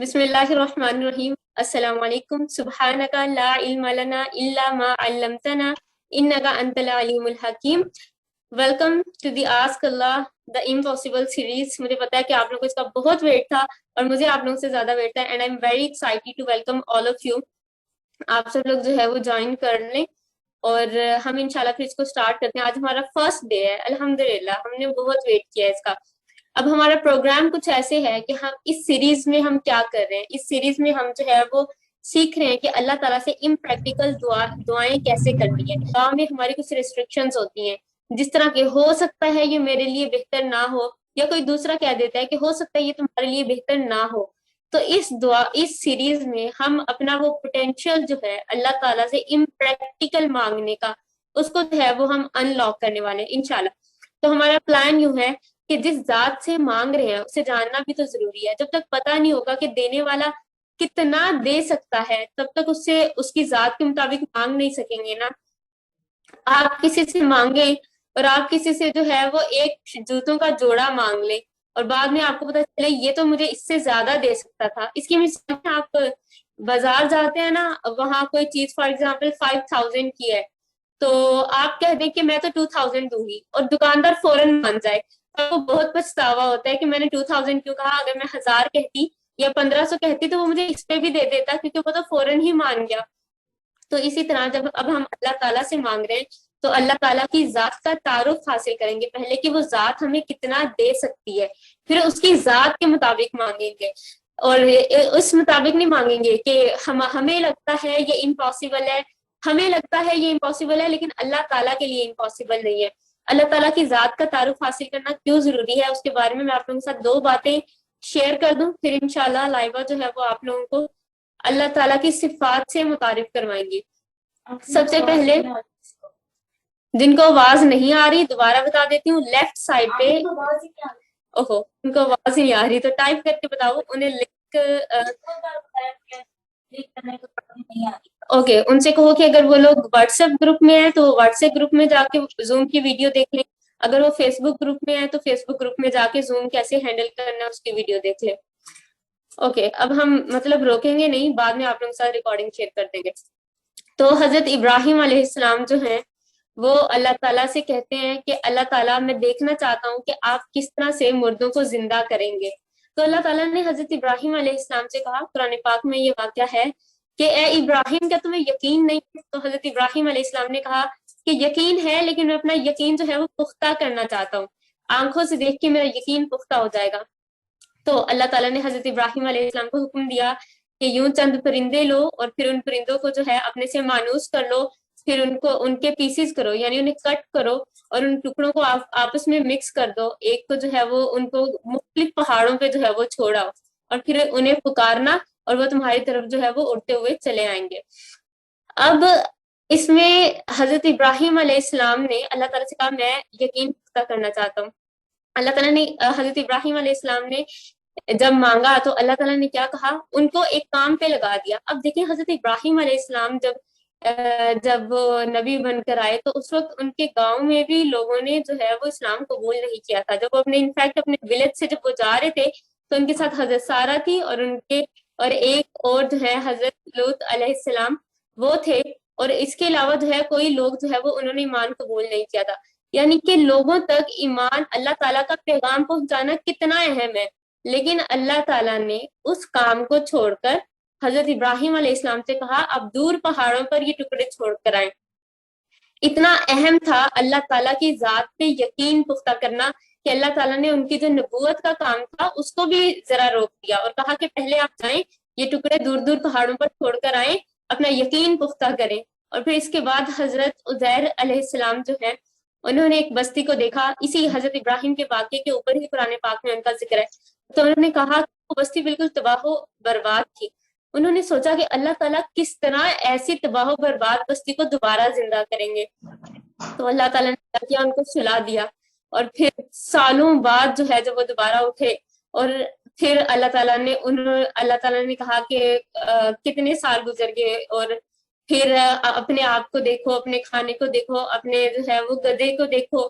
بسم اللہ الرحمن الرحیم. السلام علیکم. سبحانک لا علم لنا الا ما علمتنا انک انت العلیم الحکیم. Welcome to the ask Allah the impossible series. مجھے پتا ہے کہ آپ لوگوں کو اس کا بہت ویٹ تھا اور مجھے آپ لوگوں سے زیادہ ویٹ تھا and I am very excited to welcome all of you. آپ سب لوگ جو ہے وہ جوائن کر لیں اور ہم انشاءاللہ پھر اس کو سٹارٹ کرتے ہیں. آج ہمارا فرسٹ ڈے ہے الحمدللہ. ہم نے بہت ویٹ کیا ہے اس کا. اب ہمارا پروگرام کچھ ایسے ہے کہ ہم اس سیریز میں ہم کیا کر رہے ہیں. اس سیریز میں ہم جو ہے وہ سیکھ رہے ہیں کہ اللہ تعالیٰ سے امپریکٹیکل دعائیں کیسے کرنی ہے. دعا میں ہماری کچھ ریسٹرکشنز ہوتی ہیں, جس طرح کہ ہو سکتا ہے یہ میرے لیے بہتر نہ ہو, یا کوئی دوسرا کہہ دیتا ہے کہ ہو سکتا ہے یہ تمہارے لیے بہتر نہ ہو. تو اس سیریز میں ہم اپنا وہ پوٹینشیل جو ہے اللہ تعالیٰ سے امپریکٹیکل مانگنے کا, اس کو جو ہے وہ ہم ان لاک کرنے والے ہیں انشاءاللہ. تو ہمارا پلان یوں ہے کہ جس ذات سے مانگ رہے ہیں اسے جاننا بھی تو ضروری ہے. جب تک پتہ نہیں ہوگا کہ دینے والا کتنا دے سکتا ہے تب تک اس کی ذات کے مطابق مانگ نہیں سکیں گے نا. آپ کسی سے مانگیں اور آپ کسی سے جو ہے وہ ایک جوتوں کا جوڑا مانگ لیں اور بعد میں آپ کو پتا چلے یہ تو مجھے اس سے زیادہ دے سکتا تھا. اس کی مثال آپ بازار جاتے ہیں نا, وہاں کوئی چیز فار ایگزامپل 5000 کی ہے تو آپ کہہ دیں کہ میں تو 2000 دوں گی اور دکاندار فوراً مان جائے تو بہت پچھتاوا ہوتا ہے کہ میں نے 2000 کیوں کہا. اگر میں 1000 کہتی یا 1500 کہتی تو وہ مجھے اس پہ بھی دے دیتا کیونکہ وہ تو فوراً ہی مان گیا. تو اسی طرح جب اب ہم اللہ تعالیٰ سے مانگ رہے ہیں تو اللہ تعالیٰ کی ذات کا تعارف حاصل کریں گے پہلے کہ وہ ذات ہمیں کتنا دے سکتی ہے, پھر اس کی ذات کے مطابق مانگیں گے. اور اس مطابق نہیں مانگیں گے کہ ہمیں لگتا ہے یہ امپاسبل ہے, ہمیں لگتا ہے یہ امپاسبل ہے لیکن اللہ تعالیٰ کے لیے امپاسبل نہیں ہے. اللہ تعالیٰ کی ذات کا تعارف حاصل کرنا کیوں ضروری ہے اس کے بارے میں آپ لوگوں کے ساتھ 2 باتیں شیئر کر دوں, پھر انشاءاللہ لائبہ جو ہے وہ آپ لوگوں کو اللہ تعالیٰ کی صفات سے متعارف کروائیں گے. سب سے پہلے جن کو آواز نہیں آ رہی دوبارہ بتا دیتی ہوں, لیفٹ سائڈ پہ اوہو ان کو آواز ہی نہیں آ رہی تو ٹائپ کر کے بتاؤ انہیں لنک. اوکے, ان سے کہو کہ اگر وہ لوگ واٹس ایپ گروپ میں ہیں تو واٹس ایپ گروپ میں جا کے زوم کی ویڈیو دیکھ لیں. اگر وہ فیس بک گروپ میں ہے تو فیس بک گروپ میں جا کے زوم کیسے ہینڈل کرنا ہے اس کی ویڈیو دیکھ لیں. اوکے, اب ہم مطلب روکیں گے نہیں, بعد میں آپ لوگوں کے ساتھ ریکارڈنگ شیئر کر دیں گے. تو حضرت ابراہیم علیہ السلام جو ہیں وہ اللہ تعالیٰ سے کہتے ہیں کہ اللہ تعالیٰ میں دیکھنا چاہتا ہوں کہ آپ کس طرح سے مردوں کو زندہ کریں گے. تو اللہ تعالیٰ نے حضرت ابراہیم علیہ السلام سے کہا, قرآن پاک میں یہ واقعہ ہے کہ اے ابراہیم کیا تمہیں یقین نہیں؟ تو حضرت ابراہیم علیہ السلام نے کہا کہ یقین ہے لیکن میں اپنا یقین جو ہے وہ پختہ کرنا چاہتا ہوں, آنکھوں سے دیکھ کے میرا یقین پختہ ہو جائے گا. تو اللہ تعالیٰ نے حضرت ابراہیم علیہ السلام کو حکم دیا کہ یوں چند پرندے لو اور پھر ان پرندوں کو جو ہے اپنے سے مانوس کر لو, پھر ان کے پیسز کرو یعنی انہیں کٹ کرو اور ان ٹکڑوں کو آپس میں مکس کر دو. ایک کو جو ہے وہ ان کو مختلف پہاڑوں پہ جو ہے وہ چھوڑاؤ اور پھر انہیں پکارنا اور وہ تمہاری طرف جو ہے وہ اڑتے ہوئے چلے آئیں گے. اب اس میں حضرت ابراہیم علیہ السلام نے اللہ تعالیٰ سے کہا میں یقین پختہ کرنا چاہتا ہوں. اللہ تعالیٰ نے حضرت ابراہیم علیہ السلام نے جب مانگا تو اللہ تعالیٰ نے کیا کہا, ان کو ایک کام پہ لگا دیا. اب دیکھیں حضرت ابراہیم علیہ السلام جب وہ نبی بن کر آئے تو اس وقت ان کے گاؤں میں بھی لوگوں نے جو ہے وہ اسلام قبول نہیں کیا تھا. جب وہ انفیکٹ اپنے ولیج سے جب وہ جا رہے تھے تو ان کے ساتھ حضرت سارہ تھی اور ایک اور جو ہے حضرت لوط علیہ السلام وہ تھے, اور اس کے علاوہ جو ہے کوئی لوگ جو ہے وہ انہوں نے ایمان قبول نہیں کیا تھا. یعنی کہ لوگوں تک ایمان اللہ تعالیٰ کا پیغام پہنچانا کتنا اہم ہے, لیکن اللہ تعالیٰ نے اس کام کو چھوڑ کر حضرت ابراہیم علیہ السلام سے کہا اب دور پہاڑوں پر یہ ٹکڑے چھوڑ کر آئیں. اتنا اہم تھا اللہ تعالیٰ کی ذات پہ یقین پختہ کرنا کہ اللہ تعالیٰ نے ان کی جو نبوت کا کام تھا اس کو بھی ذرا روک دیا اور کہا کہ پہلے آپ جائیں یہ ٹکڑے دور دور پہاڑوں پر چھوڑ کر آئیں, اپنا یقین پختہ کریں. اور پھر اس کے بعد حضرت عزیر علیہ السلام جو ہے انہوں نے ایک بستی کو دیکھا, اسی حضرت ابراہیم کے واقعے کے اوپر ہی قرآن پاک میں ان کا ذکر ہے. تو انہوں نے کہا کہ وہ بستی بالکل تباہ و برباد تھی. انہوں نے سوچا کہ اللہ تعالیٰ کس طرح ایسی تباہ و برباد بستی کو دوبارہ زندہ کریں گے. تو اللہ تعالیٰ نے کیا کیا, ان کو سلا دیا اور پھر سالوں بعد جو ہے جب وہ دوبارہ اٹھے اور پھر اللہ تعالیٰ نے کہا کہ کتنے سال گزر گئے اور پھر اپنے آپ کو دیکھو, اپنے کھانے کو دیکھو, اپنے جو ہے وہ گدھے کو دیکھو.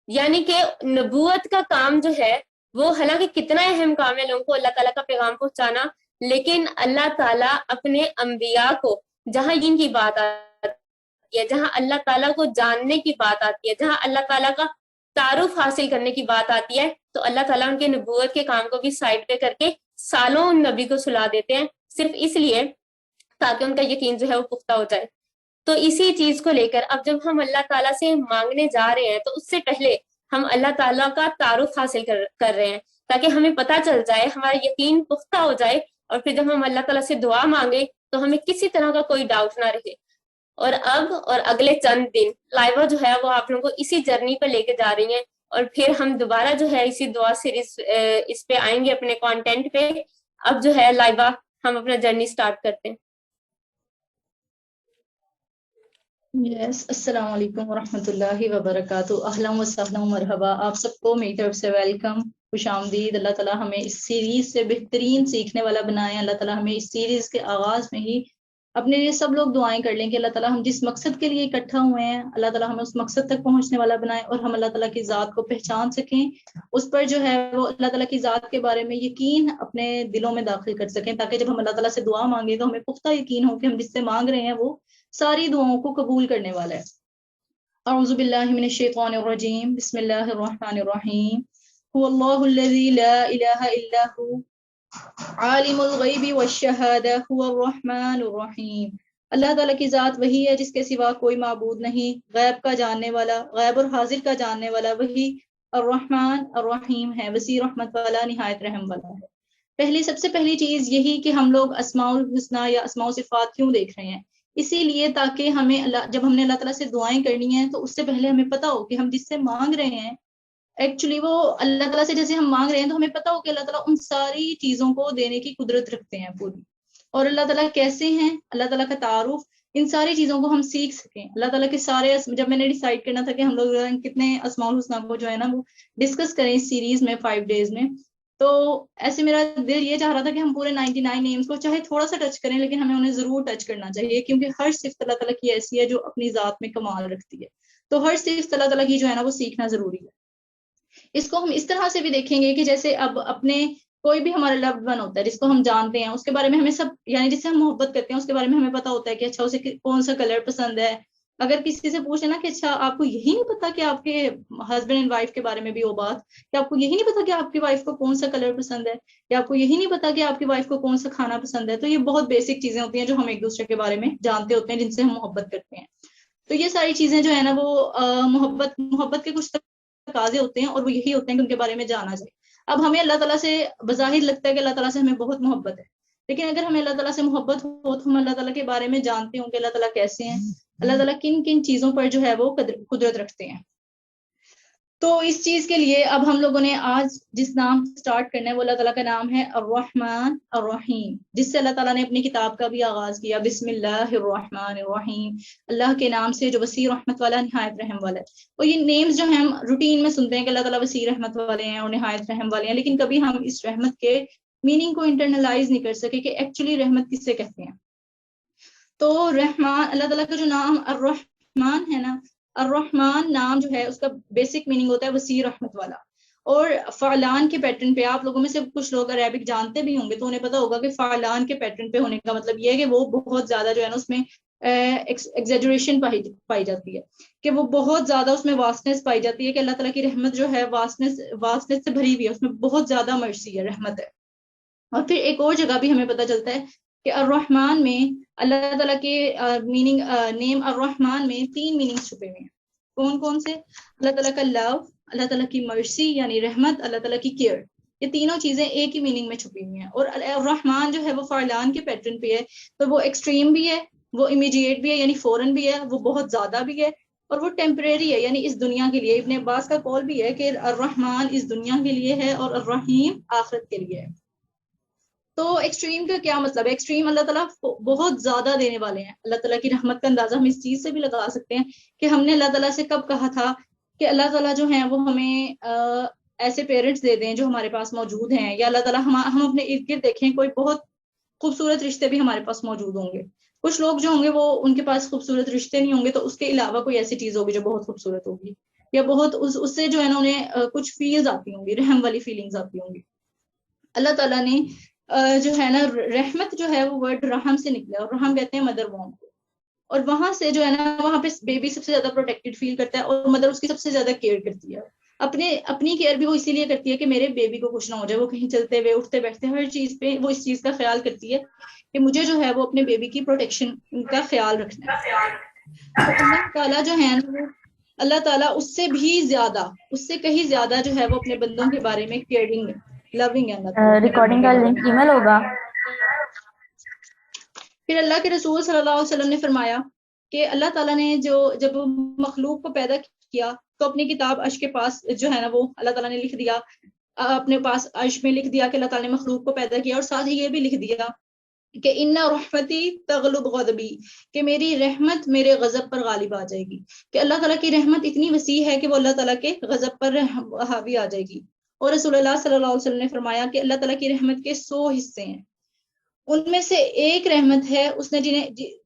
یعنی کہ نبوت کا کام جو ہے وہ حالانکہ کتنا اہم کام ہے لوگوں کو اللہ تعالیٰ کا پیغام پہنچانا, لیکن اللہ تعالیٰ اپنے انبیاء کو جہاں ان کی بات آتی ہے، جہاں اللہ تعالیٰ کو جاننے کی بات آتی ہے، جہاں اللہ تعالیٰ کا تعارف حاصل کرنے کی بات آتی ہے، تو اللہ تعالیٰ ان کے نبوت کے کام کو بھی سائڈ پہ کر کے سالوں ان نبی کو سلا دیتے ہیں، صرف اس لیے تاکہ ان کا یقین جو ہے وہ پختہ ہو جائے۔ تو اسی چیز کو لے کر اب جب ہم اللہ تعالیٰ سے مانگنے جا رہے ہیں تو اس سے پہلے ہم اللہ تعالیٰ کا تعارف حاصل کر رہے ہیں، تاکہ ہمیں پتہ چل جائے، ہمارا یقین پختہ ہو جائے، اور پھر جب ہم اللہ تعالیٰ سے دعا مانگے تو ہمیں کسی طرح کا کوئی ڈاؤٹ نہ رہے۔ اور اب اور اگلے چند دن لائبہ جو ہے وہ آپ لوگوں کو اسی جرنی پہ لے کے جا رہی ہیں، اور پھر ہم دوبارہ جو ہے اسی دعا سیریز اس پہ آئیں گے اپنے کانٹینٹ پہ۔ اب جو ہے لائبہ ہم اپنا جرنی سٹارٹ کرتے ہیں۔ یس، السلام علیکم ورحمۃ اللہ وبرکاتہ۔ اہلا و سہلا مرحبا، آپ سب کو میری طرف سے ویلکم، خوش آمدید۔ اللہ تعالیٰ ہمیں اس سیریز سے بہترین سیکھنے والا بنائے۔ اللہ تعالیٰ ہمیں اس سیریز کے آغاز میں ہی اپنے لیے سب لوگ دعائیں کر لیں کہ اللہ تعالیٰ ہم جس مقصد کے لیے اکٹھا ہوئے ہیں، اللہ تعالیٰ ہمیں اس مقصد تک پہنچنے والا بنائے، اور ہم اللہ تعالیٰ کی ذات کو پہچان سکیں، اس پر جو ہے وہ اللہ تعالیٰ کی ذات کے بارے میں یقین اپنے دلوں میں داخل کر سکیں، تاکہ جب ہم اللہ تعالیٰ سے دعا مانگیں تو ہمیں پختہ یقین ہو کہ ہم جس سے مانگ رہے ہیں وہ ساری دعاؤں کو قبول کرنے والا ہے۔ اعوذ باللہ من الشیطان الرجیم، بسم اللہ الرحمن الرحیم۔ هو اللہ الذی لا الہ الا هو عالم الغیب والشہادہ هو الرحمن الرحیم۔ اللہ تعالیٰ کی ذات وہی ہے جس کے سوا کوئی معبود نہیں، غیب کا جاننے والا، غیب اور حاضر کا جاننے والا وہی الرحمن الرحیم ہے، وسیع رحمت والا، نہایت رحم والا ہے۔ سب سے پہلی چیز یہی کہ ہم لوگ اسماء الحسنی یا اسماء و صفات کیوں دیکھ رہے ہیں؟ اسی لیے تاکہ ہمیں جب ہم نے اللہ تعالیٰ سے دعائیں کرنی ہیں تو اس سے پہلے ہمیں پتہ ہو کہ ہم جس سے مانگ رہے ہیں ایکچولی وہ اللہ تعالیٰ سے جیسے ہم مانگ رہے ہیں، تو ہمیں پتہ ہو کہ اللہ تعالیٰ ان ساری چیزوں کو دینے کی قدرت رکھتے ہیں پوری، اور اللہ تعالیٰ کیسے ہیں، اللہ تعالیٰ کا تعارف، ان ساری چیزوں کو ہم سیکھ سکیں۔ اللہ تعالیٰ کے سارے جب میں نے ڈیسائیڈ کرنا تھا کہ ہم لوگ کتنے اسماء الحسنی کو جو ہے نا وہ ڈسکس کریں اس سیریز میں 5 days میں، تو ایسے میرا دل یہ چاہ رہا تھا کہ ہم پورے 99 نیمز کو چاہے تھوڑا سا ٹچ کریں، لیکن ہمیں انہیں ضرور ٹچ کرنا چاہیے، کیونکہ ہر صفت اللہ تعالیٰ کی ایسی ہے جو اپنی ذات میں کمال رکھتی ہے، تو ہر صفت اللہ تعالیٰ کی جو ہے نا وہ سیکھنا ضروری ہے۔ اس کو ہم اس طرح سے بھی دیکھیں گے کہ جیسے اب اپنے کوئی بھی ہمارا لوڈ ون ہوتا ہے جس کو ہم جانتے ہیں، اس کے بارے میں ہمیں سب، یعنی جس سے ہم محبت کرتے ہیں اس کے بارے میں ہمیں پتا ہوتا ہے کہ اچھا اسے کون سا کلر پسند ہے۔ اگر کسی سے پوچھے نا کہ اچھا آپ کو یہی نہیں پتا کہ آپ کے ہسبینڈ اینڈ وائف کے بارے میں بھی وہ بات، کہ آپ کو یہی نہیں پتا کہ آپ کی وائف کو کون سا کلر پسند ہے، یا آپ کو یہی نہیں پتا کہ آپ کی وائف کو کون سا کھانا پسند ہے، تو یہ بہت بیسک چیزیں ہوتی ہیں جو ہم ایک دوسرے کے بارے میں جانتے ہوتے ہیں، جن سے ہم محبت کرتے ہیں۔ تو یہ ساری چیزیں جو ہے نا وہ محبت کے کچھ تقاضے ہوتے ہیں، اور وہ یہی ہوتے ہیں کہ ان کے بارے میں جانا جائے۔ اب ہمیں اللہ تعالیٰ سے بظاہر لگتا ہے کہ اللہ تعالیٰ سے ہمیں بہت محبت ہے، لیکن اگر ہمیں اللہ تعالیٰ سے محبت ہو تو ہم اللہ تعالیٰ کے بارے میں جانتے ہوں کہ اللہ تعالیٰ کیسے ہیں، اللہ تعالیٰ کن کن چیزوں پر جو ہے وہ قدرت رکھتے ہیں۔ تو اس چیز کے لیے اب ہم لوگوں نے آج جس نام سٹارٹ کرنا ہے وہ اللہ تعالیٰ کا نام ہے الرحمن الرحیم، جس سے اللہ تعالیٰ نے اپنی کتاب کا بھی آغاز کیا، بسم اللہ الرحمن الرحیم، اللہ کے نام سے جو وسیع رحمت والا، نہایت رحم والا ہے۔ اور یہ نیمز جو ہم روٹین میں سنتے ہیں کہ اللہ تعالیٰ وسیع رحمت والے ہیں اور نہایت رحم والے ہیں، لیکن کبھی ہم اس رحمت کے میننگ کو انٹرنلائز نہیں کر سکے کہ ایکچولی رحمت کس سے کہتے ہیں۔ تو رحمان، اللہ تعالیٰ کا جو نام الرحمن ہے نا، الرحمن نام جو ہے اس کا بیسک میننگ ہوتا ہے وسیع رحمت والا، اور فعلان کے پیٹرن پہ آپ لوگوں میں سے کچھ لوگ عربک جانتے بھی ہوں گے تو انہیں پتا ہوگا کہ فعلان کے پیٹرن پہ ہونے کا مطلب یہ ہے کہ وہ بہت زیادہ جو ہے نا اس میں ایگزیجریشن پائی جاتی ہے، کہ وہ بہت زیادہ اس میں واسٹنس پائی جاتی ہے، کہ اللہ تعالیٰ کی رحمت جو ہے واسٹنس سے بھری ہوئی ہے، اس میں بہت زیادہ مرسی ہے، رحمت ہے۔ اور پھر ایک اور جگہ بھی ہمیں پتہ چلتا ہے کہ الرحمن میں اللہ تعالیٰ کے میننگ نیم الرحمن میں 3 میننگ چھپے ہوئے ہیں۔ کون کون سے؟ اللہ تعالیٰ کا لو، اللہ تعالیٰ کی مرسی یعنی رحمت، اللہ تعالیٰ کی کیئر، یہ تینوں چیزیں ایک ہی میننگ میں چھپی ہوئی ہیں۔ اور الرحمن جو ہے وہ فعلان کے پیٹرن پہ ہے، تو وہ ایکسٹریم بھی ہے، وہ امیڈیٹ بھی ہے یعنی فوراً بھی ہے، وہ بہت زیادہ بھی ہے، اور وہ ٹیمپریری ہے یعنی اس دنیا کے لیے۔ ابن عباس کا قول بھی ہے کہ الرحمن اس دنیا کے لیے ہے اور الرحیم آخرت کے لیے ہے۔ تو ایکسٹریم کا کیا مطلب ہے؟ ایکسٹریم اللہ تعالیٰ بہت زیادہ دینے والے ہیں۔ اللہ تعالیٰ کی رحمت کا اندازہ ہم اس چیز سے بھی لگا سکتے ہیں کہ ہم نے اللہ تعالیٰ سے کب کہا تھا کہ اللہ تعالیٰ جو ہیں وہ ہمیں ایسے پیرنٹس دے دیں جو ہمارے پاس موجود ہیں، یا اللہ تعالیٰ ہم اپنے ارد گرد دیکھیں کوئی بہت خوبصورت رشتے بھی ہمارے پاس موجود ہوں گے۔ کچھ لوگ جو ہوں گے وہ ان کے پاس خوبصورت رشتے نہیں ہوں گے، تو اس کے علاوہ کوئی ایسی چیز ہوگی جو بہت خوبصورت ہوگی، یا بہت اس سے جو ہے نا انہیں کچھ فیلز آتی ہوں گی، رحم والی فیلنگز آتی ہوں گی۔ اللہ تعالیٰ نے جو ہے نا رحمت جو ہے وہ ورڈ رحم سے نکلا، اور رحم کہتے ہیں مدر ووم کو، اور وہاں سے جو ہے نا وہاں پہ بیبی سب سے زیادہ پروٹیکٹڈ فیل کرتا ہے، اور مدر اس کی سب سے زیادہ کیئر کرتی ہے. اپنی کیئر بھی وہ اسی لیے کرتی ہے کہ میرے بیبی کو کچھ نہ ہو جائے. وہ کہیں چلتے ہوئے اٹھتے بیٹھتے ہر چیز پہ وہ اس چیز کا خیال کرتی ہے کہ مجھے جو ہے وہ اپنے بیبی کی پروٹیکشن کا خیال رکھنا ہے. تو اللہ تعالیٰ جو ہے نا وہ اللہ تعالیٰ اس سے بھی زیادہ، اس سے کہیں زیادہ جو ہے وہ اپنے بندوں کے بارے میں کیئرنگ ہے، لونگ ہے اللہ تعالیٰ اپنے بندوں ریکارڈنگ کے کا بارے لنک میں. ای میل ہوگا. پھر اللہ کے رسول صلی اللہ علیہ وسلم نے فرمایا کہ اللہ تعالیٰ نے جب مخلوق کو پیدا کیا تو اپنی کتاب عرش کے پاس جو ہے نا وہ اللہ تعالیٰ نے لکھ دیا، اپنے پاس عرش میں لکھ دیا کہ اللہ تعالیٰ نے مخلوق کو پیدا کیا، اور ساتھ ہی یہ بھی لکھ دیا کہ ان رحمتی تغلب غضبی، کہ میری رحمت میرے غضب پر غالب آ جائے گی. کہ اللہ تعالیٰ کی رحمت اتنی وسیع ہے کہ وہ اللہ تعالیٰ کے غضب پر حاوی آ جائے گی. اور رسول اللہ صلی اللہ علیہ وسلم نے فرمایا کہ اللہ تعالیٰ کی رحمت کے 100 حصے ہیں، ان میں سے ایک رحمت ہے اس نے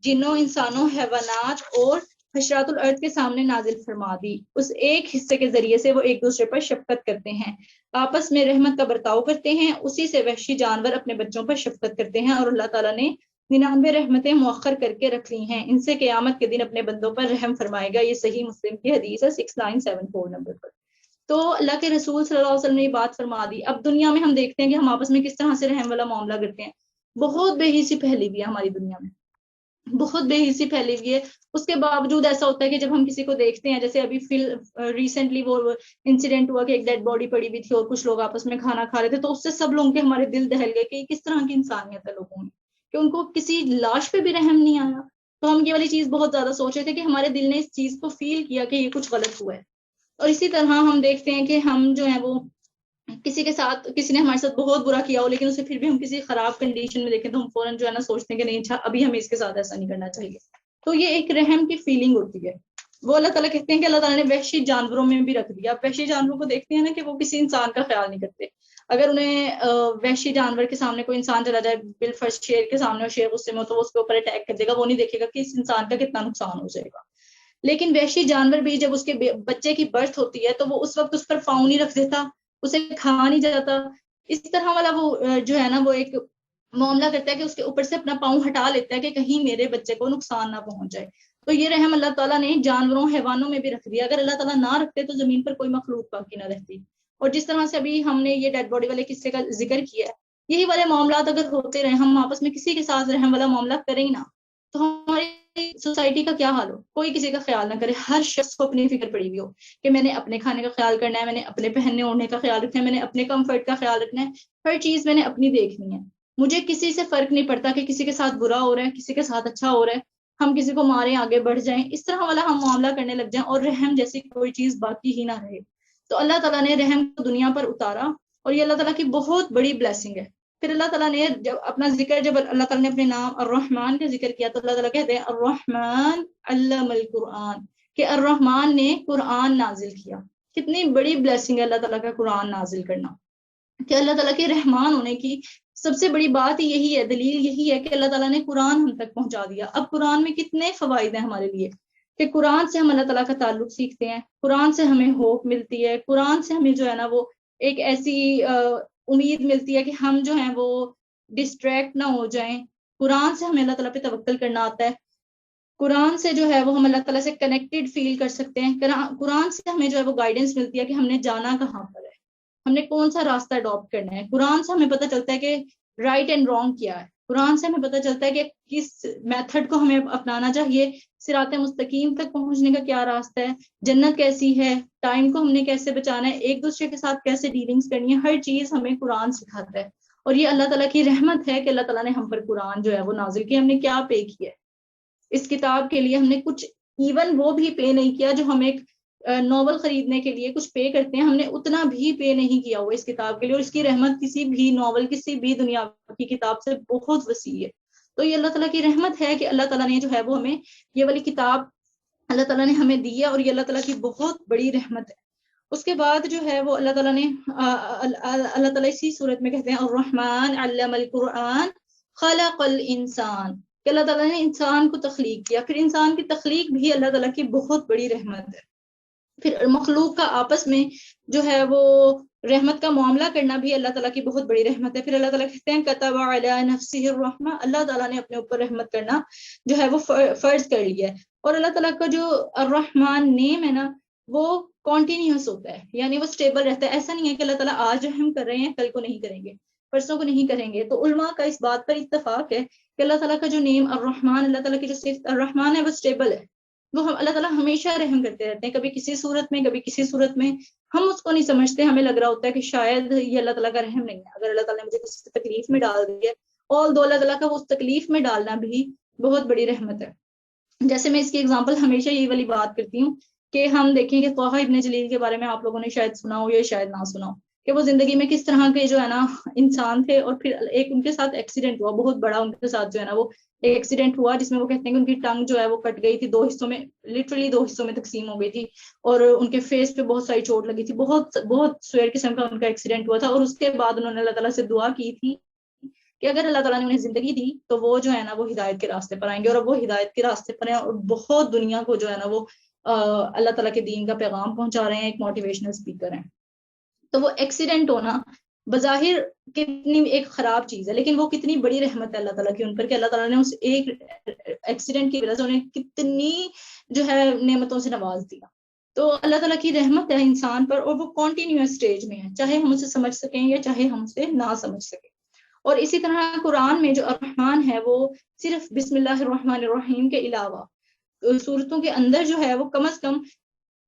جنوں انسانوں حیوانات اور حشرات الارض کے سامنے نازل فرما دی. اس ایک حصے کے ذریعے سے وہ ایک دوسرے پر شفقت کرتے ہیں، آپس میں رحمت کا برتاؤ کرتے ہیں، اسی سے وحشی جانور اپنے بچوں پر شفقت کرتے ہیں، اور اللہ تعالیٰ نے 99 رحمتیں مؤخر کر کے رکھ لی ہیں، ان سے قیامت کے دن اپنے بندوں پر رحم فرمائے گا. یہ صحیح مسلم کی حدیث ہے 6974 نمبر پر. تو اللہ کے رسول صلی اللہ علیہ وسلم نے یہ بات فرما دی. اب دنیا میں ہم دیکھتے ہیں کہ ہم آپس میں کس طرح سے رحم والا معاملہ کرتے ہیں. بہت بے حسی پھیلی ہوئی ہے ہماری دنیا میں، بہت بے حسی پھیلی ہوئی ہے. اس کے باوجود ایسا ہوتا ہے کہ جب ہم کسی کو دیکھتے ہیں، جیسے ابھی ریسنٹلی وہ انسیڈنٹ ہوا کہ ایک ڈیڈ باڈی پڑی ہوئی تھی اور کچھ لوگ آپس میں کھانا کھا رہے تھے، تو اس سے سب لوگوں کے ہمارے دل دہل گئے کہ کس طرح کی انسانیت ہے لوگوں میں، کہ ان کو کسی لاش پہ بھی رحم نہیں آیا. تو ہم یہ والی چیز بہت زیادہ سوچ رہے تھے کہ ہمارے دل نے اس چیز کو فیل کیا کہ یہ کچھ غلط ہوا ہے. اور اسی طرح ہم دیکھتے ہیں کہ ہم جو ہے وہ کسی نے ہمارے ساتھ بہت برا کیا ہو، لیکن اسے پھر بھی ہم کسی خراب کنڈیشن میں دیکھیں تو ہم فوراً جو ہے نا سوچتے ہیں کہ نہیں اچھا ابھی ہمیں اس کے ساتھ ایسا نہیں کرنا چاہیے. تو یہ ایک رحم کی فیلنگ ہوتی ہے. وہ اللہ تعالیٰ کہتے ہیں کہ اللہ تعالیٰ نے وحشی جانوروں میں بھی رکھ دیا. آپ وحشی جانوروں کو دیکھتے ہیں نا کہ وہ کسی انسان کا خیال نہیں کرتے. اگر انہیں وحشی جانور کے سامنے کوئی انسان چلا جائے بالفرض شیر کے سامنے، اور شیر غصے میں تو وہ اس کے اوپر اٹیک کر دے گا، وہ نہیں دیکھے گا کہ اس انسان کا کتنا نقصان ہو جائے گا. لیکن وحشی جانور بھی جب اس کے بچے کی برتھ ہوتی ہے تو وہ اس وقت اس پر پاؤں نہیں رکھ دیتا، اسے کھا نہیں جاتا. اس طرح والا وہ جو ہے نا وہ ایک معاملہ کرتا ہے کہ اس کے اوپر سے اپنا پاؤں ہٹا لیتا ہے کہ کہیں میرے بچے کو نقصان نہ پہنچ جائے. تو یہ رحم اللہ تعالیٰ نے جانوروں حیوانوں میں بھی رکھ دیا. اگر اللہ تعالیٰ نہ رکھتے تو زمین پر کوئی مخلوق باقی نہ رہتی. اور جس طرح سے ابھی ہم نے یہ ڈیڈ باڈی والے قصے کا ذکر کیا ہے، یہی والے معاملات اگر ہوتے رہے، ہم آپس میں کسی کے ساتھ رحم والا معاملہ کریں ہی نہ، تو ہماری سوسائٹی کا کیا حال ہو. کوئی کسی کا خیال نہ کرے، ہر شخص کو اپنی فکر پڑی ہوئی ہو کہ میں نے اپنے کھانے کا خیال کرنا ہے، میں نے اپنے پہننے اوڑھنے کا خیال رکھنا ہے، میں نے اپنے کمفرٹ کا خیال رکھنا ہے، ہر چیز میں نے اپنی دیکھنی ہے. مجھے کسی سے فرق نہیں پڑتا کہ کسی کے ساتھ برا ہو رہا ہے کسی کے ساتھ اچھا ہو رہا ہے، ہم کسی کو ماریں آگے بڑھ جائیں، اس طرح والا ہم معاملہ کرنے لگ جائیں اور رحم جیسی کوئی چیز باقی ہی نہ رہے. تو اللہ تعالیٰ نے رحم کو دنیا پر اتارا، اور یہ اللہ تعالیٰ کی بہت بڑی بلیسنگ ہے. پھر اللہ تعالیٰ نے جب اپنا ذکر، جب اللہ تعالیٰ نے اپنے نام الرحمن کا ذکر کیا تو اللہ تعالیٰ کہتے ہیں الرحمن علم القرآن، کہ الرحمن نے قرآن نازل کیا. کتنی بڑی بلیسنگ ہے اللہ تعالیٰ کا قرآن نازل کرنا، کہ اللہ تعالیٰ کے رحمان ہونے کی سب سے بڑی بات یہی ہے، دلیل یہی ہے کہ اللہ تعالیٰ نے قرآن ہم تک پہنچا دیا. اب قرآن میں کتنے فوائد ہیں ہمارے لیے، کہ قرآن سے ہم اللہ تعالیٰ کا تعلق سیکھتے ہیں، قرآن سے ہمیں ہوپ ملتی ہے، قرآن سے ہمیں جو ہے نا وہ ایک ایسی امید ملتی ہے کہ ہم جو ہیں وہ ڈسٹریکٹ نہ ہو جائیں. قرآن سے ہمیں اللہ تعالیٰ پہ توکل کرنا آتا ہے. قرآن سے جو ہے وہ ہم اللہ تعالیٰ سے کنیکٹڈ فیل کر سکتے ہیں. قرآن سے ہمیں جو ہے وہ گائیڈنس ملتی ہے کہ ہم نے جانا کہاں پر ہے، ہم نے کون سا راستہ اڈاپٹ کرنا ہے. قرآن سے ہمیں پتہ چلتا ہے کہ رائٹ اینڈ رانگ کیا ہے. قرآن سے ہمیں پتہ چلتا ہے کہ کس میتھڈ کو ہمیں اپنانا چاہیے، صراط مستقیم تک پہنچنے کا کیا راستہ ہے، جنت کیسی ہے، ٹائم کو ہم نے کیسے بچانا ہے، ایک دوسرے کے ساتھ کیسے ڈیلنگز کرنی ہے. ہر چیز ہمیں قرآن سکھاتا ہے. اور یہ اللہ تعالیٰ کی رحمت ہے کہ اللہ تعالیٰ نے ہم پر قرآن جو ہے وہ نازل کیا. ہم نے کیا پے کیا ہے اس کتاب کے لیے؟ ہم نے کچھ ایون وہ بھی پے نہیں کیا جو ہم ایک ناول خریدنے کے لیے کچھ پے کرتے ہیں، ہم نے اتنا بھی پے نہیں کیا ہوا اس کتاب کے لیے. اور اس کی رحمت کسی بھی ناول، کسی بھی دنیا کی کتاب سے بہت وسیع ہے. تو یہ اللہ تعالیٰ کی رحمت ہے کہ اللہ تعالیٰ نے جو ہے وہ ہمیں یہ والی کتاب اللہ تعالیٰ نے ہمیں دی ہے، اور یہ اللہ تعالیٰ کی بہت بڑی رحمت ہے. اس کے بعد جو ہے وہ اللہ تعالیٰ نے اللہ تعالیٰ اسی صورت میں کہتے ہیں الرحمن علم القرآن خلق الانسان، کہ اللہ تعالیٰ نے انسان کو تخلیق کیا. پھر انسان کی تخلیق بھی اللہ تعالیٰ کی بہت بڑی رحمت ہے. پھر مخلوق کا آپس میں جو ہے وہ رحمت کا معاملہ کرنا بھی اللہ تعالیٰ کی بہت بڑی رحمت ہے. پھر اللہ تعالیٰ کہتے ہیں کتب علی نفسہ الرحمہ، اللہ تعالیٰ نے اپنے اوپر رحمت کرنا جو ہے وہ فرض کر لیا ہے. اور اللہ تعالیٰ کا جو الرحمن نیم ہے نا وہ کانٹینیوس ہوتا ہے، یعنی وہ اسٹیبل رہتا ہے. ایسا نہیں ہے کہ اللہ تعالیٰ آج رحم کر رہے ہیں کل کو نہیں کریں گے، پرسوں کو نہیں کریں گے. تو علماء کا اس بات پر اتفاق ہے کہ اللہ تعالیٰ کا جو نیم الرحمن، اللہ تعالیٰ کی جو صفت الرحمن ہے وہ اسٹیبل ہے. وہ اللہ تعالیٰ ہمیشہ رحم کرتے رہتے ہیں، کبھی کسی صورت میں کبھی کسی صورت میں. ہم اس کو نہیں سمجھتے، ہمیں لگ رہا ہوتا ہے کہ شاید یہ اللہ تعالیٰ کا رحم نہیں ہے. اگر اللہ تعالیٰ نے مجھے کسی تکلیف میں ڈال دی ہے، اور اللہ تعالیٰ کا وہ اس تکلیف میں ڈالنا بھی بہت بڑی رحمت ہے. جیسے میں اس کی اگزامپل ہمیشہ یہی والی بات کرتی ہوں کہ ہم دیکھیں کہ طه ابن جلیل کے بارے میں آپ لوگوں نے شاید سنا ہو یا شاید نہ سنا ہو، کہ وہ زندگی میں کس طرح کے جو ہے نا انسان تھے. اور پھر ایک ان کے ساتھ ایکسیڈنٹ ہوا بہت بڑا، ان کے ساتھ جو ہے نا وہ ایکسیڈنٹ ہوا جس میں وہ کہتے ہیں کہ ان کی ٹنگ جو ہے وہ کٹ گئی تھی، 2 حصوں میں، لٹرلی 2 حصوں میں تقسیم ہو گئی تھی، اور ان کے فیس پہ بہت ساری چوٹ لگی تھی. بہت بہت سویر قسم کا ان کا ایکسیڈنٹ ہوا تھا. اور اس کے بعد انہوں نے اللہ تعالیٰ سے دعا کی تھی کہ اگر اللہ تعالیٰ نے انہیں زندگی دی تو وہ جو ہے نا وہ ہدایت کے راستے پر آئیں گے. اور اب وہ ہدایت کے راستے پر ہیں اور بہت دنیا کو جو ہے نا وہ اللہ تعالیٰ کے دین کا پیغام پہنچا رہے ہیں، ایک موٹیویشنل اسپیکر ہیں. تو وہ ایکسیڈنٹ ہونا بظاہر کتنی ایک خراب چیز ہے، لیکن وہ کتنی بڑی رحمت ہے اللہ تعالیٰ کی ان پر کہ اللہ تعالیٰ نے اس ایک ایکسیڈنٹ کی وجہ سے انہیں کتنی جو ہے نعمتوں سے نواز دیا. تو اللہ تعالیٰ کی رحمت ہے انسان پر، اور وہ کنٹینیوس سٹیج میں ہے، چاہے ہم اسے سمجھ سکیں یا چاہے ہم اسے نہ سمجھ سکیں. اور اسی طرح قرآن میں جو الرحمن ہے وہ صرف بسم اللہ الرحمن الرحیم کے علاوہ صورتوں کے اندر جو ہے وہ کم از کم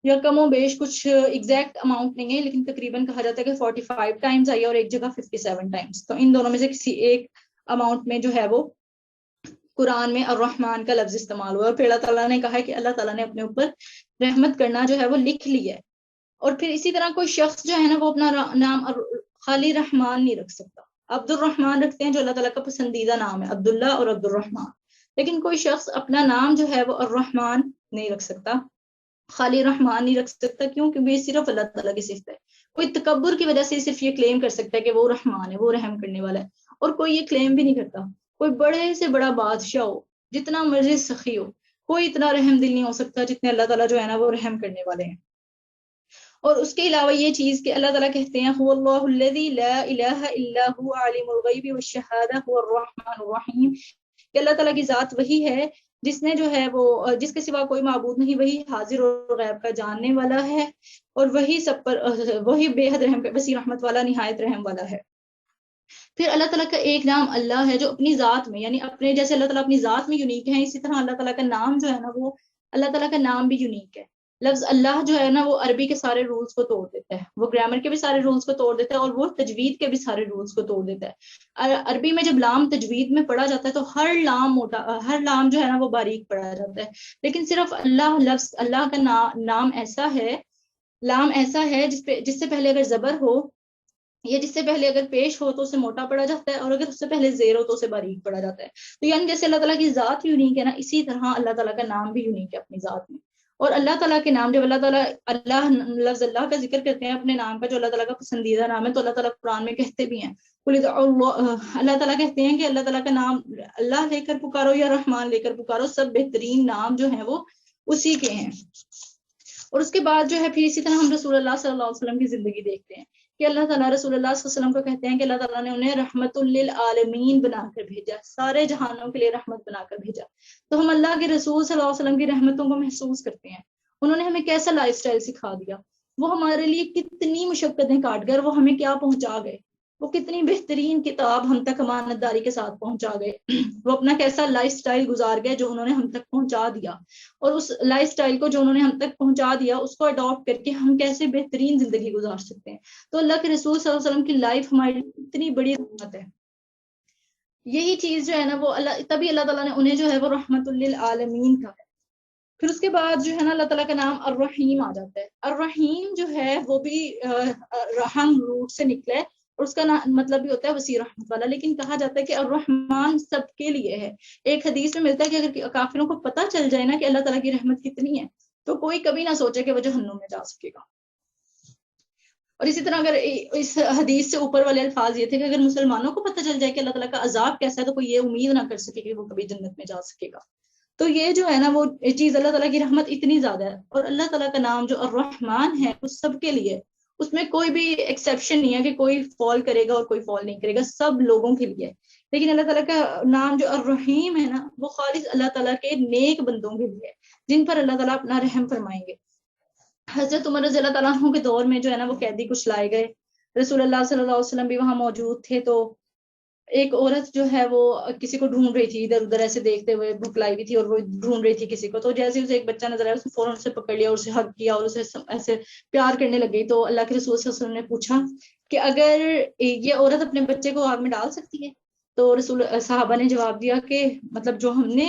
یا کم و بیش کچھ ایگزیکٹ اماؤنٹ نہیں ہے، لیکن تقریباً کہا جاتا ہے کہ 45 ٹائمز آئی اور ایک جگہ 57 ٹائمز. تو ان دونوں میں سے کسی ایک اماؤنٹ میں جو ہے وہ قرآن میں الرحمن کا لفظ استعمال ہوا. اور پھر اللہ تعالیٰ نے کہا کہ اللہ تعالیٰ نے اپنے اوپر رحمت کرنا جو ہے وہ لکھ لیا ہے. اور پھر اسی طرح کوئی شخص جو ہے نا وہ اپنا نام خالی رحمان نہیں رکھ سکتا. عبد الرحمن رکھتے ہیں جو اللہ تعالیٰ کا پسندیدہ نام ہے، عبداللہ اور عبد الرحمن. لیکن کوئی شخص اپنا نام جو ہے وہ الرحمن نہیں رکھ سکتا، خالی رحمان نہیں رکھ سکتا. کیوں؟ کیونکہ یہ صرف اللہ تعالیٰ کی صفت ہے. کوئی تکبر کی وجہ سے صرف یہ کلیم کر سکتا ہے کہ وہ رحمان ہے، وہ رحم کرنے والا ہے، اور کوئی یہ کلیم بھی نہیں کرتا. کوئی بڑے سے بڑا بادشاہ ہو، جتنا مرضی سخی ہو، کوئی اتنا رحم دل نہیں ہو سکتا جتنے اللہ تعالیٰ جو ہے نا وہ رحم کرنے والے ہیں. اور اس کے علاوہ یہ چیز کہ اللہ تعالیٰ کہتے ہیں هو اللہ الذی لا الہ الا هو عالم الغیب والشہادہ هو الرحمن الرحیم، کہ اللہ تعالیٰ کی ذات وہی ہے جس نے جو ہے وہ جس کے سوا کوئی معبود نہیں، وہی حاضر اور غیب کا جاننے والا ہے، اور وہی سب پر وہی بے حد رحم وسیع رحمت والا نہایت رحم والا ہے. پھر اللہ تعالیٰ کا ایک نام اللہ ہے جو اپنی ذات میں، یعنی اپنے جیسے اللہ تعالیٰ اپنی ذات میں یونیک ہے، اسی طرح اللہ تعالیٰ کا نام جو ہے نا وہ اللہ تعالیٰ کا نام بھی یونیک ہے. لفظ اللہ جو ہے نا وہ عربی کے سارے رولز کو توڑ دیتا ہے، وہ گرامر کے بھی سارے رولز کو توڑ دیتا ہے، اور وہ تجوید کے بھی سارے رولز کو توڑ دیتا ہے. عربی میں جب لام تجوید میں پڑھا جاتا ہے تو ہر لام موٹا، ہر لام جو ہے نا وہ باریک پڑھا جاتا ہے. لیکن صرف اللہ لفظ اللہ کا نام ایسا ہے، لام ایسا ہے جس سے پہلے اگر زبر ہو یا جس سے پہلے اگر پیش ہو تو اسے موٹا پڑا جاتا ہے، اور اگر اس سے پہلے زیر ہو تو اسے باریک پڑا جاتا ہے. تو یعنی جیسے اللہ تعالیٰ کی ذات یونیک ہے نا، اسی طرح اللہ تعالیٰ کا نام بھی یونیک ہے اپنی ذات میں. اور اللہ تعالیٰ کے نام جب اللہ تعالیٰ لفظ اللہ کا ذکر کرتے ہیں اپنے نام کا جو اللہ تعالیٰ کا پسندیدہ نام ہے، تو اللہ تعالیٰ قرآن میں کہتے بھی ہیں اللہ تعالیٰ کہتے ہیں کہ اللہ تعالیٰ کا نام اللہ لے کر پکارو یا رحمان لے کر پکارو، سب بہترین نام جو ہیں وہ اسی کے ہیں. اور اس کے بعد جو ہے پھر اسی طرح ہم رسول اللہ صلی اللہ علیہ وسلم کی زندگی دیکھتے ہیں کہ اللہ تعالیٰ رسول اللہ صلی اللہ علیہ وسلم کو کہتے ہیں کہ اللہ تعالیٰ نے انہیں رحمت للعالمین بنا کر بھیجا، سارے جہانوں کے لیے رحمت بنا کر بھیجا. تو ہم اللہ کے رسول صلی اللہ علیہ وسلم کی رحمتوں کو محسوس کرتے ہیں. انہوں نے ہمیں کیسا لائف سٹائل سکھا دیا، وہ ہمارے لیے کتنی مشقتیں کاٹ گئے، وہ ہمیں کیا پہنچا گئے، وہ کتنی بہترین کتاب ہم تک امانت داری کے ساتھ پہنچا گئے، وہ اپنا کیسا لائف سٹائل گزار گئے جو انہوں نے ہم تک پہنچا دیا. اور اس لائف سٹائل کو جو انہوں نے ہم تک پہنچا دیا اس کو اڈاپٹ کر کے ہم کیسے بہترین زندگی گزار سکتے ہیں. تو اللہ کے رسول صلی اللہ علیہ وسلم کی لائف ہماری اتنی بڑی رحمت ہے. یہی چیز جو ہے نا وہ تبھی اللہ تعالیٰ نے انہیں جو ہے وہ رحمت للعالمین کا ہے. پھر اس کے بعد جو ہے نا اللہ تعالیٰ کا نام الرحیم آ جاتا ہے. الرحیم جو ہے وہ بھی رحم روٹ سے نکلا ہے، اور اس کا مطلب بھی ہوتا ہے وسیع رحمت والا. لیکن کہا جاتا ہے کہ الرحمن سب کے لیے ہے. ایک حدیث میں ملتا ہے کہ اگر کافروں کو پتہ چل جائے نا کہ اللہ تعالیٰ کی رحمت کتنی ہے تو کوئی کبھی نہ سوچے کہ وہ جہنم میں جا سکے گا. اور اسی طرح اگر اس حدیث سے اوپر والے الفاظ یہ تھے کہ اگر مسلمانوں کو پتہ چل جائے کہ اللہ تعالیٰ کا عذاب کیسا ہے تو کوئی یہ امید نہ کر سکے کہ وہ کبھی جنت میں جا سکے گا. تو یہ جو ہے نا وہ چیز، اللہ تعالیٰ کی رحمت اتنی زیادہ ہے. اور اللہ تعالیٰ کا نام جو الرحمن ہے وہ سب کے لیے، اس میں کوئی بھی ایکسیپشن نہیں ہے کہ کوئی فال کرے گا اور کوئی فال نہیں کرے گا، سب لوگوں کے لیے. لیکن اللہ تعالیٰ کا نام جو الرحیم ہے نا وہ خالص اللہ تعالیٰ کے نیک بندوں کے لیے، جن پر اللہ تعالیٰ اپنا رحم فرمائیں گے. حضرت عمر رضی اللہ تعالیٰ عنہ کے دور میں جو ہے نا وہ قیدی کچھ لائے گئے، رسول اللہ صلی اللہ علیہ وسلم بھی وہاں موجود تھے. تو ایک عورت جو ہے وہ کسی کو ڈھونڈ رہی تھی، ادھر ادھر ایسے دیکھتے ہوئے، بھوک لائی ہوئی تھی اور وہ ڈھونڈ رہی تھی کسی کو. تو جیسے اسے ایک بچہ نظر آیا، اس نے فوراً اسے پکڑ لیا اور اسے حگ کیا اور اسے ایسے پیار کرنے لگ گئی. تو اللہ کے رسول صلی اللہ علیہ وسلم نے پوچھا کہ اگر یہ عورت اپنے بچے کو آگ میں ڈال سکتی ہے؟ تو رسول صحابہ نے جواب دیا کہ مطلب جو ہم نے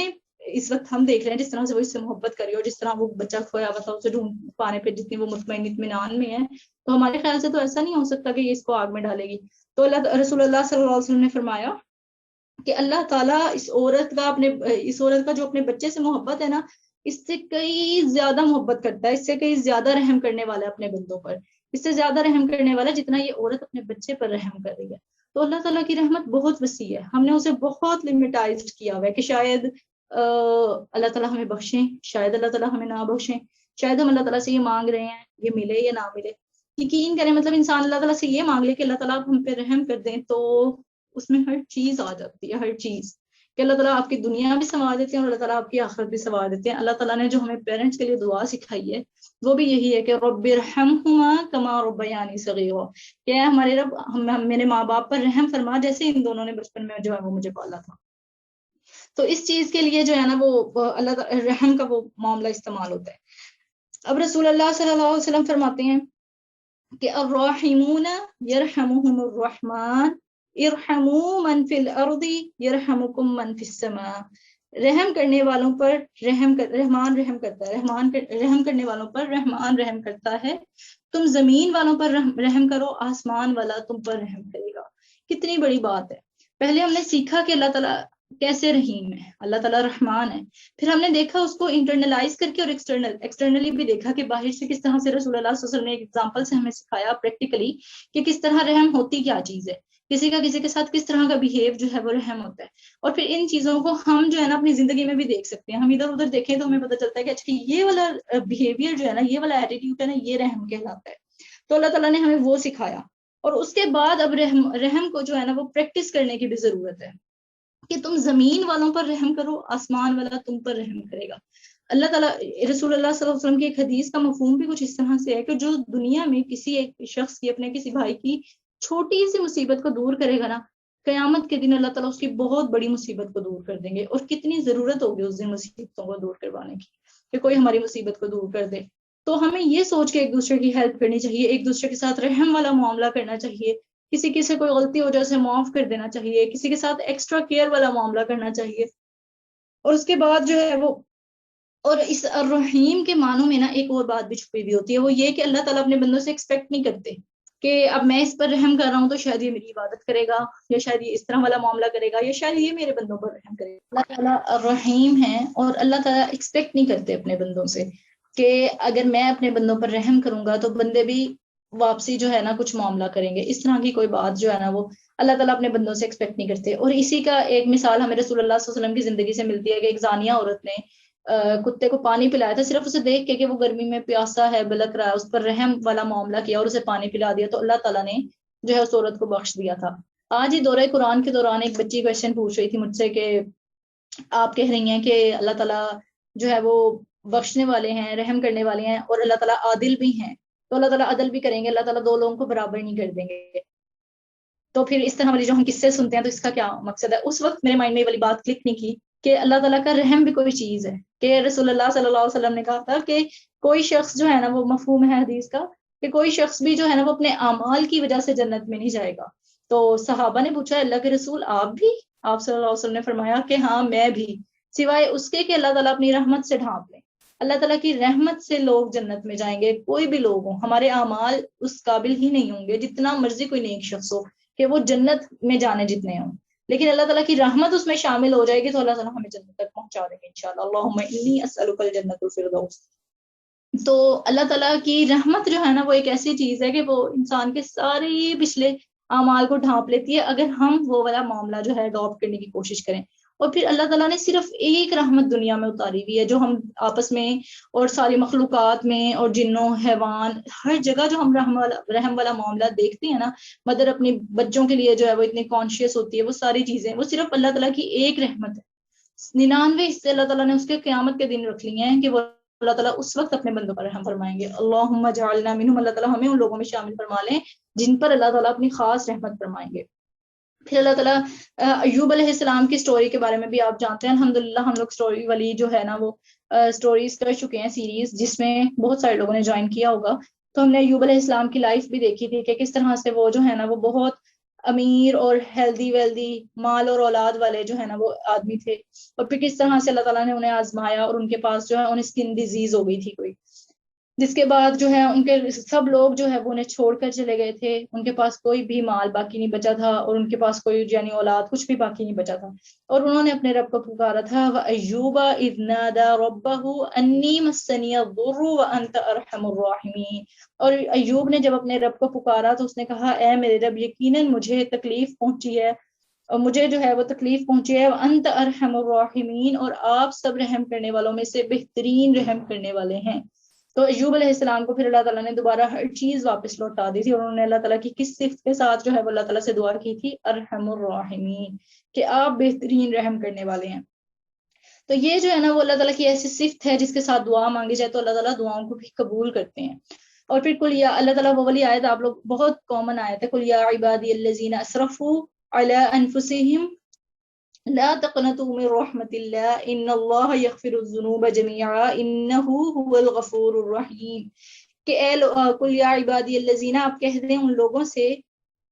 اس وقت ہم دیکھ رہے ہیں، جس طرح سے وہ اس سے محبت کری اور جس طرح وہ بچہ کھویا ہوا تھا اسے ڈھونڈ پانے پہ جتنی وہ مطمئن اطمینان میں ہے، تو ہمارے خیال سے تو ایسا نہیں ہو سکتا کہ یہ اس کو آگ میں ڈالے گی. تو رسول اللہ صلی اللہ علیہ وسلم نے فرمایا کہ اللہ تعالیٰ اس عورت کا جو اپنے بچے سے محبت ہے نا، اس سے کئی زیادہ محبت کرتا ہے، اس سے کئی زیادہ رحم کرنے والا ہے اپنے بندوں پر، اس سے زیادہ رحم کرنے والا جتنا یہ عورت اپنے بچے پر رحم کر رہی ہے. تو اللہ تعالیٰ کی رحمت بہت وسیع ہے، ہم نے اسے بہت لمیٹائزڈ کیا ہوا ہے کہ شاید اللہ تعالیٰ ہمیں بخشیں، شاید اللہ تعالیٰ ہمیں نہ بخشیں، شاید ہم اللہ تعالیٰ سے یہ مانگ رہے ہیں یہ ملے یا نہ ملے. یقین کریں مطلب انسان اللہ تعالیٰ سے یہ مانگ لے کہ اللہ تعالیٰ ہم پہ رحم کر دیں، تو اس میں ہر چیز آ جاتی ہے، ہر چیز کہ اللہ تعالیٰ آپ کی دنیا بھی سنوار دیتے ہیں اور اللہ تعالیٰ آپ کی آخرت بھی سنوار دیتے ہیں. اللہ تعالیٰ نے جو ہمیں پیرنٹس کے لیے دعا سکھائی ہے وہ بھی یہی ہے کہ رب ارحمہما کما ربیانی صغیرا، کہ ہمارے رب میرے ماں باپ پر رحم فرما جیسے ان دونوں نے بچپن میں جو ہے وہ مجھے پالا تھا. تو اس چیز کے لیے جو ہے نا وہ اللہ رحم کا وہ معاملہ استعمال ہوتا ہے. اب رسول اللہ صلی اللہ علیہ وسلم فرماتے ہیں کہ الراحمون یرحمہم الرحمن ارحموا من فی الارض یرحمکم من فی السماء. رحم کرنے والوں پر رحمان رحم کرتا ہے، رحم کرنے والوں پر رحمان رحم کرتا ہے. تم زمین والوں پر رحم کرو، آسمان والا تم پر رحم کرے گا. کتنی بڑی بات ہے. پہلے ہم نے سیکھا کہ اللہ تعالیٰ کیسے رحیم ہے، اللہ تعالیٰ رحمان ہے. پھر ہم نے دیکھا اس کو انٹرنلائز کر کے اور ایکسٹرنلی بھی دیکھا کہ باہر سے کس طرح سے رسول اللہ صلی اللہ علیہ وسلم نے ایک ایگزامپل سے ہمیں سکھایا پریکٹیکلی کہ کس طرح رحم ہوتی کیا چیز ہے، کسی کا کسی کے ساتھ کس طرح کا بیہیو جو ہے وہ رحم ہوتا ہے. اور پھر ان چیزوں کو ہم جو ہے نا اپنی زندگی میں بھی دیکھ سکتے ہیں. ہم ادھر ادھر دیکھیں تو ہمیں پتہ چلتا ہے کہ اچھا یہ والا بیہیویئر جو ہے نا، یہ والا ایٹیٹیوڈ ہے نا، یہ رحم کہلاتا ہے. تو اللہ تعالیٰ نے ہمیں وہ سکھایا. اور اس کے بعد اب رحم کو جو ہے نا وہ پریکٹس کرنے کی بھی ضرورت ہے کہ تم زمین والوں پر رحم کرو، آسمان والا تم پر رحم کرے گا. اللہ تعالیٰ رسول اللہ صلی اللہ علیہ وسلم کی ایک حدیث کا مفہوم بھی کچھ اس طرح سے ہے کہ جو دنیا میں کسی ایک شخص کی، اپنے کسی بھائی کی چھوٹی سی مصیبت کو دور کرے گا نا، قیامت کے دن اللہ تعالیٰ اس کی بہت بڑی مصیبت کو دور کر دیں گے. اور کتنی ضرورت ہوگی اس دن مصیبتوں کو دور کروانے کی کہ کوئی ہماری مصیبت کو دور کر دے. تو ہمیں یہ سوچ کے ایک دوسرے کی ہیلپ کرنی چاہیے، ایک دوسرے کے ساتھ رحم والا معاملہ کرنا چاہیے. کسی سے کوئی غلطی ہو جائے اسے معاف کر دینا چاہیے، کسی کے ساتھ ایکسٹرا کیئر والا معاملہ کرنا چاہیے. اور اس کے بعد جو ہے وہ، اور اس الرحیم کے معنوں میں نا ایک اور بات بھی چھپی ہوئی ہوتی ہے، وہ یہ کہ اللہ تعالیٰ اپنے بندوں سے ایکسپیکٹ نہیں کرتے کہ اب میں اس پر رحم کر رہا ہوں تو شاید یہ میری عبادت کرے گا، یا شاید یہ اس طرح والا معاملہ کرے گا، یا شاید یہ میرے بندوں پر رحم کرے گا. اللہ تعالیٰ الرحیم ہے اور اللہ تعالیٰ ایکسپیکٹ نہیں کرتے اپنے بندوں سے کہ اگر میں اپنے بندوں پر رحم کروں گا تو بندے بھی واپسی جو ہے نا کچھ معاملہ کریں گے. اس طرح کی کوئی بات جو ہے نا وہ اللہ تعالیٰ اپنے بندوں سے ایکسپیکٹ نہیں کرتے. اور اسی کا ایک مثال ہمیں رسول اللہ صلی اللہ علیہ وسلم کی زندگی سے ملتی ہے کہ ایک زانیہ عورت نے کتے کو پانی پلایا تھا، صرف اسے دیکھ کے کہ وہ گرمی میں پیاسا ہے، بلک رہا ہے، اس پر رحم والا معاملہ کیا اور اسے پانی پلا دیا، تو اللہ تعالیٰ نے جو ہے اس عورت کو بخش دیا تھا. آج ہی دورہ قرآن کے دوران ایک بچی کویشچن پوچھ رہی تھی مجھ سے کہ آپ کہہ رہی ہیں کہ اللہ تعالیٰ جو ہے وہ بخشنے والے ہیں، رحم کرنے والے ہیں، اور اللہ تعالیٰ عادل بھی ہیں، تو اللہ تعالیٰ عدل بھی کریں گے، اللہ تعالیٰ دو لوگوں کو برابر نہیں کر دیں گے. تو پھر اس طرح والی جو ہم قصے سنتے ہیں تو اس کا کیا مقصد ہے؟ اس وقت میرے مائنڈ میں یہ والی بات کلک نہیں کی کہ اللہ تعالیٰ کا رحم بھی کوئی چیز ہے. کہ رسول اللہ صلی اللہ علیہ وسلم نے کہا تھا کہ کوئی شخص جو ہے نا، وہ مفہوم ہے حدیث کا کہ کوئی شخص بھی جو ہے نا وہ اپنے اعمال کی وجہ سے جنت میں نہیں جائے گا. تو صحابہ نے پوچھا اللہ کے رسول آپ بھی؟ آپ صلی اللہ علیہ وسلم نے فرمایا کہ ہاں میں بھی، سوائے اس کے کہ اللہ تعالیٰ اپنی رحمت سے ڈھانپ لیں. اللہ تعالیٰ کی رحمت سے لوگ جنت میں جائیں گے. کوئی بھی لوگ ہوں، ہمارے اعمال اس قابل ہی نہیں ہوں گے، جتنا مرضی کوئی نیک شخص ہو کہ وہ جنت میں جانے جتنے ہوں، لیکن اللہ تعالیٰ کی رحمت اس میں شامل ہو جائے گی تو اللہ تعالیٰ ہمیں جنت تک پہنچا دیں گے انشاءاللہ. اللہم انی اسألک الجنت الفردوس. تو اللہ تعالیٰ کی رحمت جو ہے نا وہ ایک ایسی چیز ہے کہ وہ انسان کے سارے پچھلے اعمال کو ڈھانپ لیتی ہے اگر ہم وہ والا معاملہ جو ہے اڈاپٹ کرنے کی کوشش کریں. اور پھر اللہ تعالیٰ نے صرف ایک رحمت دنیا میں اتاری ہوئی ہے جو ہم آپس میں اور ساری مخلوقات میں اور جنوں حیوان ہر جگہ جو ہم رحم والا معاملہ دیکھتے ہیں نا، مدر اپنے بچوں کے لیے جو ہے وہ اتنی کانشیس ہوتی ہے، وہ ساری چیزیں وہ صرف اللہ تعالیٰ کی ایک رحمت ہے۔ 99 حصے اللہ تعالیٰ نے اس کے قیامت کے دن رکھ لیے ہیں کہ وہ اللہ تعالیٰ اس وقت اپنے بندوں پر رحم فرمائیں گے۔ اللہم اجعلنا منہم، اللہ تعالیٰ ہمیں ان لوگوں میں شامل فرما لیں جن پر اللہ تعالیٰ اپنی خاص رحمت فرمائیں گے۔ پھر اللہ تعالیٰ ایوب علیہ السلام کی سٹوری کے بارے میں بھی آپ جانتے ہیں، الحمدللہ ہم لوگ سٹوری والی جو ہے نا وہ سٹوریز کر چکے ہیں سیریز، جس میں بہت سارے لوگوں نے جوائن کیا ہوگا۔ تو ہم نے ایوب علیہ السلام کی لائف بھی دیکھی تھی کہ کس طرح سے وہ جو ہے نا وہ بہت امیر اور ہیلدی ویلدی مال اور اولاد والے جو ہے نا وہ آدمی تھے، اور پھر کس طرح سے اللہ تعالیٰ نے انہیں آزمایا اور ان کے پاس جو ہے انہیں اسکن ڈیزیز ہو گئی تھی کوئی، جس کے بعد جو ہے ان کے سب لوگ جو ہے وہ انہیں چھوڑ کر چلے گئے تھے، ان کے پاس کوئی بھی مال باقی نہیں بچا تھا اور ان کے پاس کوئی یعنی اولاد کچھ بھی باقی نہیں بچا تھا، اور انہوں نے اپنے رب کو پکارا تھا وَأَيُّوبَ إِذْ نَادَى رَبَّهُ أَنِّي مَسَّنِيَ الضُّرُّ وَأَنْتَ أَرْحَمُ الرَّاحِمِينَ۔ اور ایوب نے جب اپنے رب کو پکارا تو اس نے کہا اے میرے رب یقیناً مجھے تکلیف پہنچی ہے، اور مجھے جو ہے وہ تکلیف پہنچی ہے، وَأَنْتَ أَرْحَمُ الرَّاحِمِينَ، اور آپ سب رحم کرنے والوں میں سے بہترین رحم کرنے والے ہیں۔ تو ایوب علیہ السلام کو پھر اللہ تعالیٰ نے دوبارہ ہر چیز واپس لوٹا دی تھی، اور انہوں نے اللہ تعالیٰ کی کس صفت کے ساتھ جو ہے وہ اللہ تعالیٰ سے دعا کی تھی، ارحم الراحمین، کہ آپ بہترین رحم کرنے والے ہیں۔ تو یہ جو ہے نا وہ اللہ تعالیٰ کی ایسی صفت ہے جس کے ساتھ دعا مانگی جائے تو اللہ تعالیٰ دعاؤں کو بھی قبول کرتے ہیں۔ اور پھر کل یا اللہ تعالیٰ وہ والی آیت آپ لوگ بہت کامن آیت ہے، کل یا عبادی الذین اسرفوا علی انفسہم لا تقنطوا من رحمت اللہ ان اللہ یغفر الذنوب جميعا انہ هو الغفور الرحیم، کہ اے کل یا عبادی الذین، آپ کہہ دیں ان لوگوں سے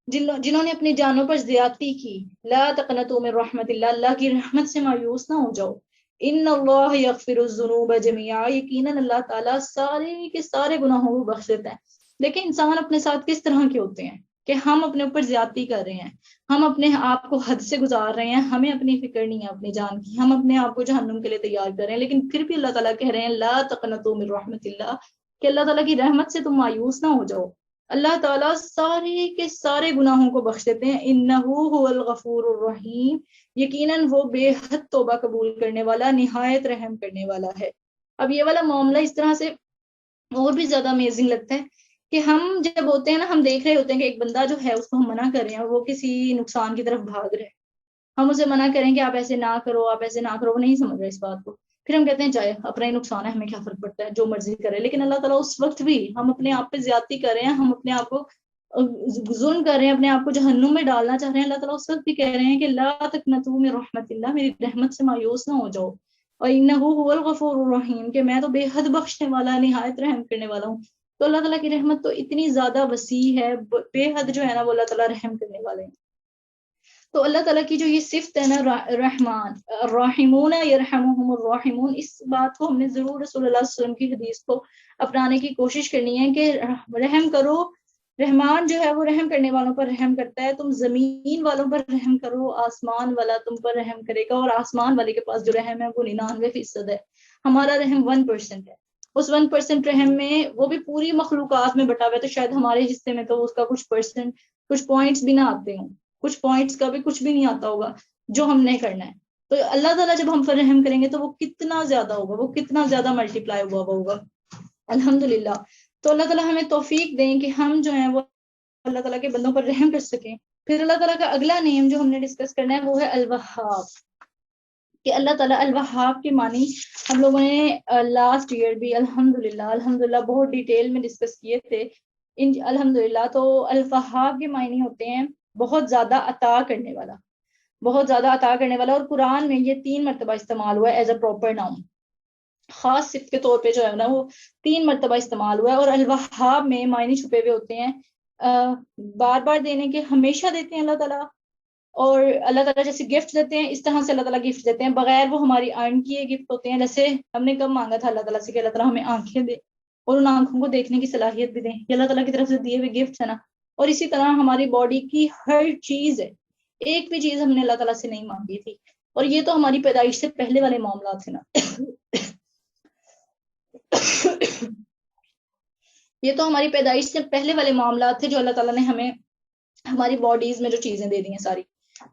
جنہوں نے اپنی جانوں پر زیادتی کی، لا تقنطوا من رحمت اللہ، اللہ کی رحمت سے مایوس نہ ہو جاؤ، ان اللہ یغفر الذنوب جميعا، یقیناً اللہ تعالیٰ سارے کے سارے گناہوں کو بخش دیتا ہے۔ لیکن انسان اپنے ساتھ کس طرح کے ہوتے ہیں کہ ہم اپنے اوپر زیادتی کر رہے ہیں، ہم اپنے آپ کو حد سے گزار رہے ہیں، ہمیں اپنی فکر نہیں ہے اپنی جان کی، ہم اپنے آپ کو جہنم کے لیے تیار کر رہے ہیں، لیکن پھر بھی اللہ تعالیٰ کہہ رہے ہیں لا تقنطوا من رحمت اللہ، کہ اللہ تعالیٰ کی رحمت سے تم مایوس نہ ہو جاؤ، اللہ تعالیٰ سارے کے سارے گناہوں کو بخش دیتے ہیں، انہ هو الغفور الرحیم، یقیناً وہ بے حد توبہ قبول کرنے والا نہایت رحم کرنے والا ہے۔ اب یہ والا معاملہ اس طرح سے اور بھی زیادہ امیزنگ لگتا ہے کہ ہم جب ہوتے ہیں نا، ہم دیکھ رہے ہوتے ہیں کہ ایک بندہ جو ہے اس کو ہم منع کر رہے ہیں اور وہ کسی نقصان کی طرف بھاگ رہے ہیں، ہم اسے منع کریں کہ آپ ایسے نہ کرو، آپ ایسے نہ کرو، وہ نہیں سمجھ رہے اس بات کو، پھر ہم کہتے ہیں جائے اپنا ہی نقصان ہے، ہمیں کیا فرق پڑتا ہے، جو مرضی کرے، لیکن اللہ تعالیٰ اس وقت بھی ہم اپنے آپ پہ زیادتی کر رہے ہیں، ہم اپنے آپ کو ظلم کر رہے ہیں، اپنے آپ کو جہنم میں ڈالنا چاہ رہے ہیں، اللہ تعالیٰ اس وقت بھی کہہ رہے ہیں کہ لا تقنطوا من رحمت اللہ، میری رحمت سے مایوس نہ ہو جاؤ، اور انہ هو الغفور الرحیم، کہ میں تو بے حد بخشنے والا نہایت رحم کرنے والا ہوں۔ تو اللہ تعالیٰ کی رحمت تو اتنی زیادہ وسیع ہے، بے حد جو ہے نا وہ اللہ تعالیٰ رحم کرنے والے ہیں۔ تو اللہ تعالیٰ کی جو یہ صفت ہے نا رحمان الراحمون یرحمہم الراحمون، اس بات کو ہم نے ضرور رسول اللہ صلی اللہ علیہ وسلم کی حدیث کو اپنانے کی کوشش کرنی ہے کہ رحم کرو، رحمان جو ہے وہ رحم کرنے والوں پر رحم کرتا ہے، تم زمین والوں پر رحم کرو، آسمان والا تم پر رحم کرے گا، اور آسمان والے کے پاس جو رحم ہے وہ 99% ہے، ہمارا رحم 1% ہے، اس 1% رحم میں وہ بھی پوری مخلوقات میں بٹا ہوا ہے، تو شاید ہمارے حصے میں تو اس کا کچھ پرسنٹ کچھ پوائنٹس بھی نہ آتے ہوں، کچھ پوائنٹس کا بھی کچھ بھی نہیں آتا ہوگا جو ہم نے کرنا ہے، تو اللہ تعالیٰ جب ہم پر رحم کریں گے تو وہ کتنا زیادہ ہوگا، وہ کتنا زیادہ ملٹیپلائی ہوا ہوگا، الحمدللہ۔ تو اللہ تعالیٰ ہمیں توفیق دیں کہ ہم جو ہیں وہ اللہ تعالیٰ کے بندوں پر رحم کر سکیں۔ پھر اللہ تعالیٰ کا اگلا نیم جو ہم نے ڈسکس کرنا ہے وہ ہے الوہاب، کہ اللہ تعالیٰ الوہاب کے معنی ہم لوگوں نے لاسٹ ایئر بھی الحمدللہ بہت ڈیٹیل میں ڈسکس کیے تھے الحمدللہ۔ تو الوہاب کے معنی ہوتے ہیں بہت زیادہ عطا کرنے والا، بہت زیادہ عطا کرنے والا، اور قرآن میں یہ 3 مرتبہ استعمال ہوا ہے ایز اے پراپر ناؤن، خاص صفت کے طور پہ جو ہے نا وہ 3 مرتبہ استعمال ہوا ہے، اور الوہاب میں معنی چھپے ہوئے ہوتے ہیں بار بار دینے کے، ہمیشہ دیتے ہیں اللہ تعالیٰ، اور اللہ تعالیٰ جیسے گفٹ دیتے ہیں اس طرح سے اللہ تعالیٰ گفٹ دیتے ہیں بغیر وہ ہماری ارن کیے گفٹ ہوتے ہیں، جیسے ہم نے کب مانگا تھا اللہ تعالیٰ سے کہ اللہ تعالیٰ ہمیں آنکھیں دے اور ان آنکھوں کو دیکھنے کی صلاحیت بھی دیں، یہ اللہ تعالیٰ کی طرف سے دیے ہوئے گفٹ ہے نا، اور اسی طرح ہماری باڈی کی ہر چیز ہے، ایک بھی چیز ہم نے اللہ تعالیٰ سے نہیں مانگی تھی، اور یہ تو ہماری پیدائش سے پہلے والے معاملات تھے نا یہ تو ہماری پیدائش سے پہلے والے معاملات تھے جو اللہ تعالیٰ نے ہمیں ہماری باڈیز میں جو چیزیں دے دی ہیں ساری،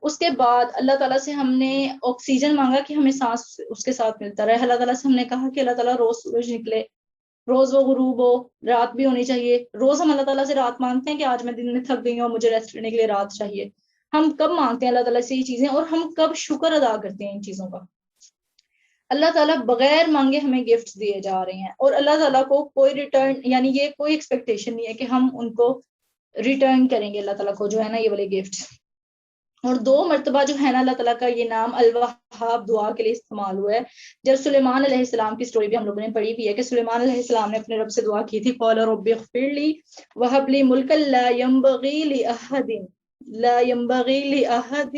اس کے بعد اللہ تعالیٰ سے ہم نے آکسیجن مانگا کہ ہمیں سانس اس کے ساتھ ملتا رہے. اللہ تعالیٰ سے ہم نے کہا کہ اللہ تعالیٰ روز سورج نکلے، روز وہ غروب ہو، رات بھی ہونی چاہیے. روز ہم اللہ تعالیٰ سے رات مانگتے ہیں کہ آج میں دن میں تھک گئی ہوں اور مجھے ریسٹ کرنے کے لیے رات چاہیے. ہم کب مانگتے ہیں اللہ تعالیٰ سے یہ چیزیں، اور ہم کب شکر ادا کرتے ہیں ان چیزوں کا. اللہ تعالیٰ بغیر مانگے ہمیں گفٹ دیے جا رہے ہیں، اور اللہ تعالیٰ کو کوئی ریٹرن، یعنی یہ کوئی ایکسپیکٹیشن نہیں ہے کہ ہم ان کو ریٹرن کریں گے اللہ تعالیٰ کو جو ہے نا یہ والے گفٹ. اور 2 مرتبہ جو ہے نا اللہ تعالیٰ کا یہ نام الوہاب دعا کے لیے استعمال ہوا ہے. جب سلیمان علیہ السلام کی سٹوری بھی ہم لوگوں نے پڑھی بھی ہے کہ سلیمان علیہ السلام نے اپنے رب سے دعا کی تھی، قال رب اغفر لی وہب لی ملکا لا ينبغی لأحد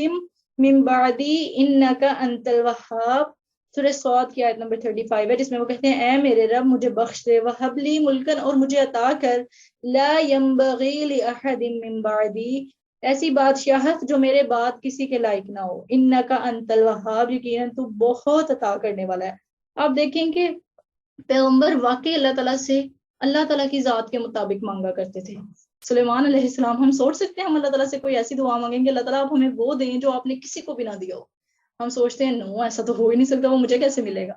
من بعدی انک انت الوہاب. سورہ صاد کی آیت نمبر 35 ہے، جس میں وہ کہتے ہیں اے میرے رب مجھے بخش دے، وہب لی ملکن اور مجھے عطا کر، لا ينبغی لأحد من بعدی ایسی بادشاہت جو میرے بعد کسی کے لائق نہ ہو، انکا انت الوہاب یقیناً تو بہت عطا کرنے والا ہے. آپ دیکھیں کہ پیغمبر واقعی اللہ تعالیٰ کی ذات کے مطابق مانگا کرتے تھے. سلیمان علیہ السلام، ہم سوچ سکتے ہیں ہم اللہ تعالیٰ سے کوئی ایسی دعا مانگیں گے اللہ تعالیٰ آپ ہمیں وہ دیں جو آپ نے کسی کو بھی نہ دیا ہو. ہم سوچتے ہیں نو، ایسا تو ہو ہی نہیں سکتا، وہ مجھے کیسے ملے گا.